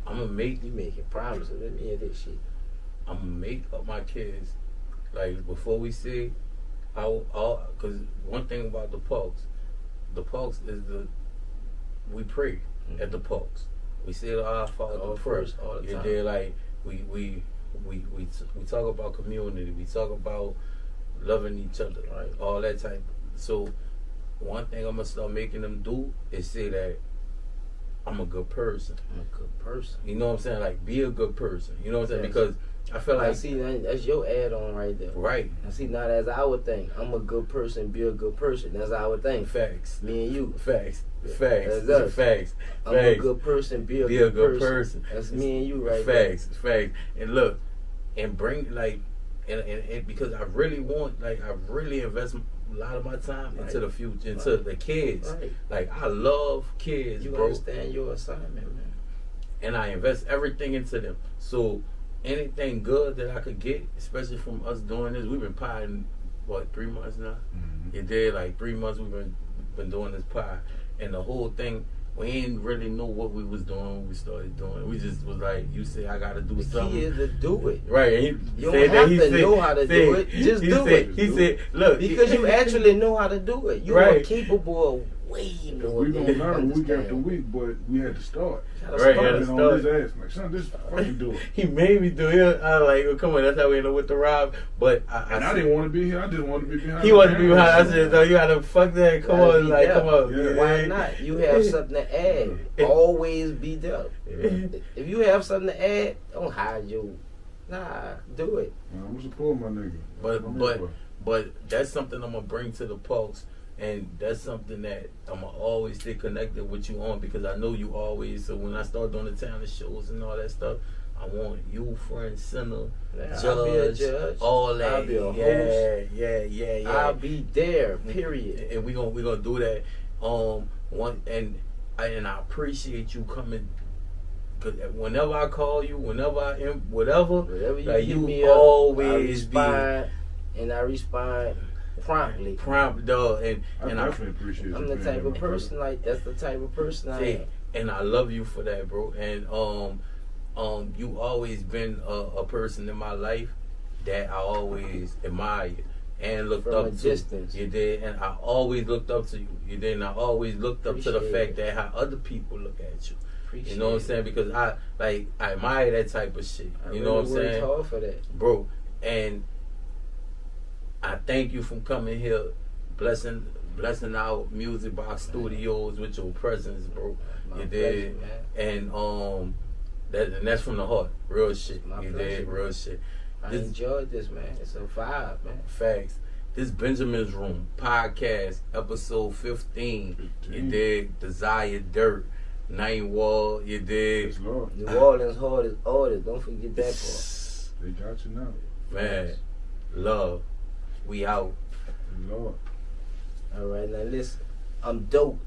Speaker 3: I'm gonna make
Speaker 4: You making promises. Let me hear this shit.
Speaker 3: I'm gonna make up my kids, like, before we see because one thing about the parks is we pray at the parks. We say the Our Father
Speaker 4: All
Speaker 3: first
Speaker 4: first, all the time.
Speaker 3: They're like we talk about community. We talk about loving each other, right? All that type. So one thing I'm gonna start making them do is say that I'm a good person.
Speaker 4: I'm a good person.
Speaker 3: You know what I'm saying? Like, be a good person. You know what I'm saying?
Speaker 4: Yes.
Speaker 3: Because I feel
Speaker 4: I
Speaker 3: like,
Speaker 4: see that's your add on right there.
Speaker 3: right,
Speaker 4: I see now that's our thing. I'm a good person, be a good person. That's our thing.
Speaker 3: facts,
Speaker 4: Me and you.
Speaker 3: facts,
Speaker 4: That's
Speaker 3: facts,
Speaker 4: us.
Speaker 3: facts.
Speaker 4: I'm a good person, be a good person. That's me and you right
Speaker 3: Facts, facts. And look, and bring like, and because I really want, like, I really invest a lot of my time into the future, into the kids.
Speaker 4: Right.
Speaker 3: Like, I love kids,
Speaker 4: You
Speaker 3: bro.
Speaker 4: understand your assignment, man.
Speaker 3: And I invest everything into them. So anything good that I could get, especially from us doing this, we've been potting what 3 months now.
Speaker 5: Mm-hmm.
Speaker 3: You did like 3 months we've been doing this pie, and the whole thing we ain't really know what we was doing when we started doing it. We just was like, you say I gotta do
Speaker 4: The
Speaker 3: something.
Speaker 4: key is to do it.
Speaker 3: Right, and
Speaker 4: You don't have to know how to do it. Just do it.
Speaker 3: He said, look,
Speaker 4: Because you actually know how to do it. You
Speaker 3: Right.
Speaker 4: are capable of way more
Speaker 5: We
Speaker 4: than
Speaker 5: gonna
Speaker 4: you
Speaker 5: learn week after
Speaker 4: understand.
Speaker 5: week, but we had to start.
Speaker 4: Gotta
Speaker 3: Right,
Speaker 4: start.
Speaker 3: yeah,
Speaker 5: Been
Speaker 3: start.
Speaker 5: on his ass like, son, just fucking do it.
Speaker 3: he made me do it. I was like, well, come on, that's how we ended up with the Rob. But
Speaker 5: And I didn't want to be here. I just wanted to be behind.
Speaker 3: he
Speaker 5: the
Speaker 3: wanted to be
Speaker 5: camera.
Speaker 3: behind. I said, no, you gotta fuck that. Come
Speaker 4: Gotta
Speaker 3: on,
Speaker 4: be
Speaker 3: like,
Speaker 4: there.
Speaker 3: come on.
Speaker 5: Yeah.
Speaker 4: Why not? You have something to add.
Speaker 3: Yeah.
Speaker 4: Always be there. If you have something to add, don't hide you. Nah, do it.
Speaker 5: I'm gonna support my nigga.
Speaker 3: But
Speaker 5: I'm
Speaker 3: but
Speaker 5: here for.
Speaker 3: but that's something I'm gonna bring to the Pulse, and that's something that I'm gonna always stay connected with you on, because I know you always. So when I start doing the talent shows and all that stuff, I want you front and center,
Speaker 4: Yeah, I'll be a judge.
Speaker 3: all that.
Speaker 4: I'll be a
Speaker 3: host. Yeah.
Speaker 4: I'll be there. Period.
Speaker 3: And we gonna do that. And I appreciate you coming. Cause whenever I call you, whenever I am, whatever,
Speaker 4: Whatever you
Speaker 3: like
Speaker 4: hit
Speaker 3: you
Speaker 4: me up,
Speaker 3: always
Speaker 4: I respond promptly.
Speaker 3: prompt, dog, and
Speaker 5: I
Speaker 3: I
Speaker 5: definitely appreciate
Speaker 4: I'm
Speaker 5: you
Speaker 4: the
Speaker 5: being
Speaker 4: type
Speaker 5: here,
Speaker 4: of
Speaker 5: my
Speaker 4: person like that's the type of person I am.
Speaker 3: and I love you for that, bro. And you always been a person in my life that I always admired and looked
Speaker 4: From
Speaker 3: up
Speaker 4: a
Speaker 3: to.
Speaker 4: distance.
Speaker 3: You did, and I always looked up to you. You did, and I always looked up to the
Speaker 4: Appreciate
Speaker 3: fact
Speaker 4: it.
Speaker 3: that how other people look at you.
Speaker 4: Appreciate
Speaker 3: You know what I'm
Speaker 4: it.
Speaker 3: saying? Because I admire that type of shit.
Speaker 4: I
Speaker 3: You know what I'm
Speaker 4: really worked
Speaker 3: saying?
Speaker 4: hard for that.
Speaker 3: Bro, and I thank you for coming here, blessing our Music Box Studios with your presence, bro.
Speaker 4: My
Speaker 3: You
Speaker 4: pleasure,
Speaker 3: did,
Speaker 4: man.
Speaker 3: and that's from the heart, real shit.
Speaker 4: My
Speaker 3: You
Speaker 4: pleasure.
Speaker 3: did, real shit.
Speaker 4: I
Speaker 3: This
Speaker 4: enjoyed this, man. It's a vibe, man.
Speaker 3: facts. This Benjamin's Room podcast, episode 15. You did Desire Dirt, Nine Wall. You did,
Speaker 5: Yes, Lord.
Speaker 4: New Orleans hard as artist. Don't forget that part.
Speaker 5: They got you now.
Speaker 3: man. Love. We out.
Speaker 5: Lord.
Speaker 4: All right, now listen. I'm dope.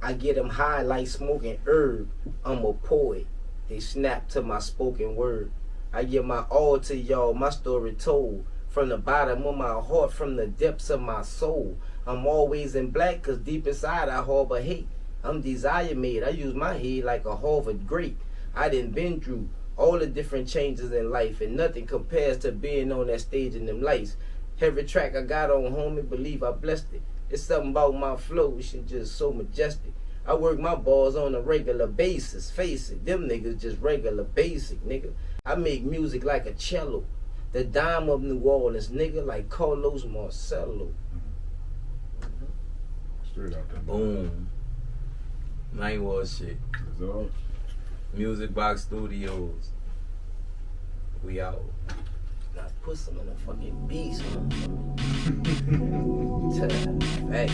Speaker 4: I get them high like smoking herb. I'm a poet. They snap to my spoken word. I give my all to y'all, my story told. From the bottom of my heart, from the depths of my soul. I'm always in black, cause deep inside I harbor hate. I'm desire made. I use my head like a Harvard great. I done been through all the different changes in life, and nothing compares to being on that stage in them lights. Every track I got on, homie, believe I blessed it. It's something about my flow, shit just so majestic. I work my balls on a regular basis. Face it, them niggas just regular basic, nigga. I make music like a cello. The dime of New Orleans, nigga, like Carlos Marcello.
Speaker 5: Straight out there.
Speaker 3: Boom. Nine Wall shit.
Speaker 5: That's all.
Speaker 3: Music Box Studios. We out.
Speaker 4: Now put some in a fucking beast, man. Hey.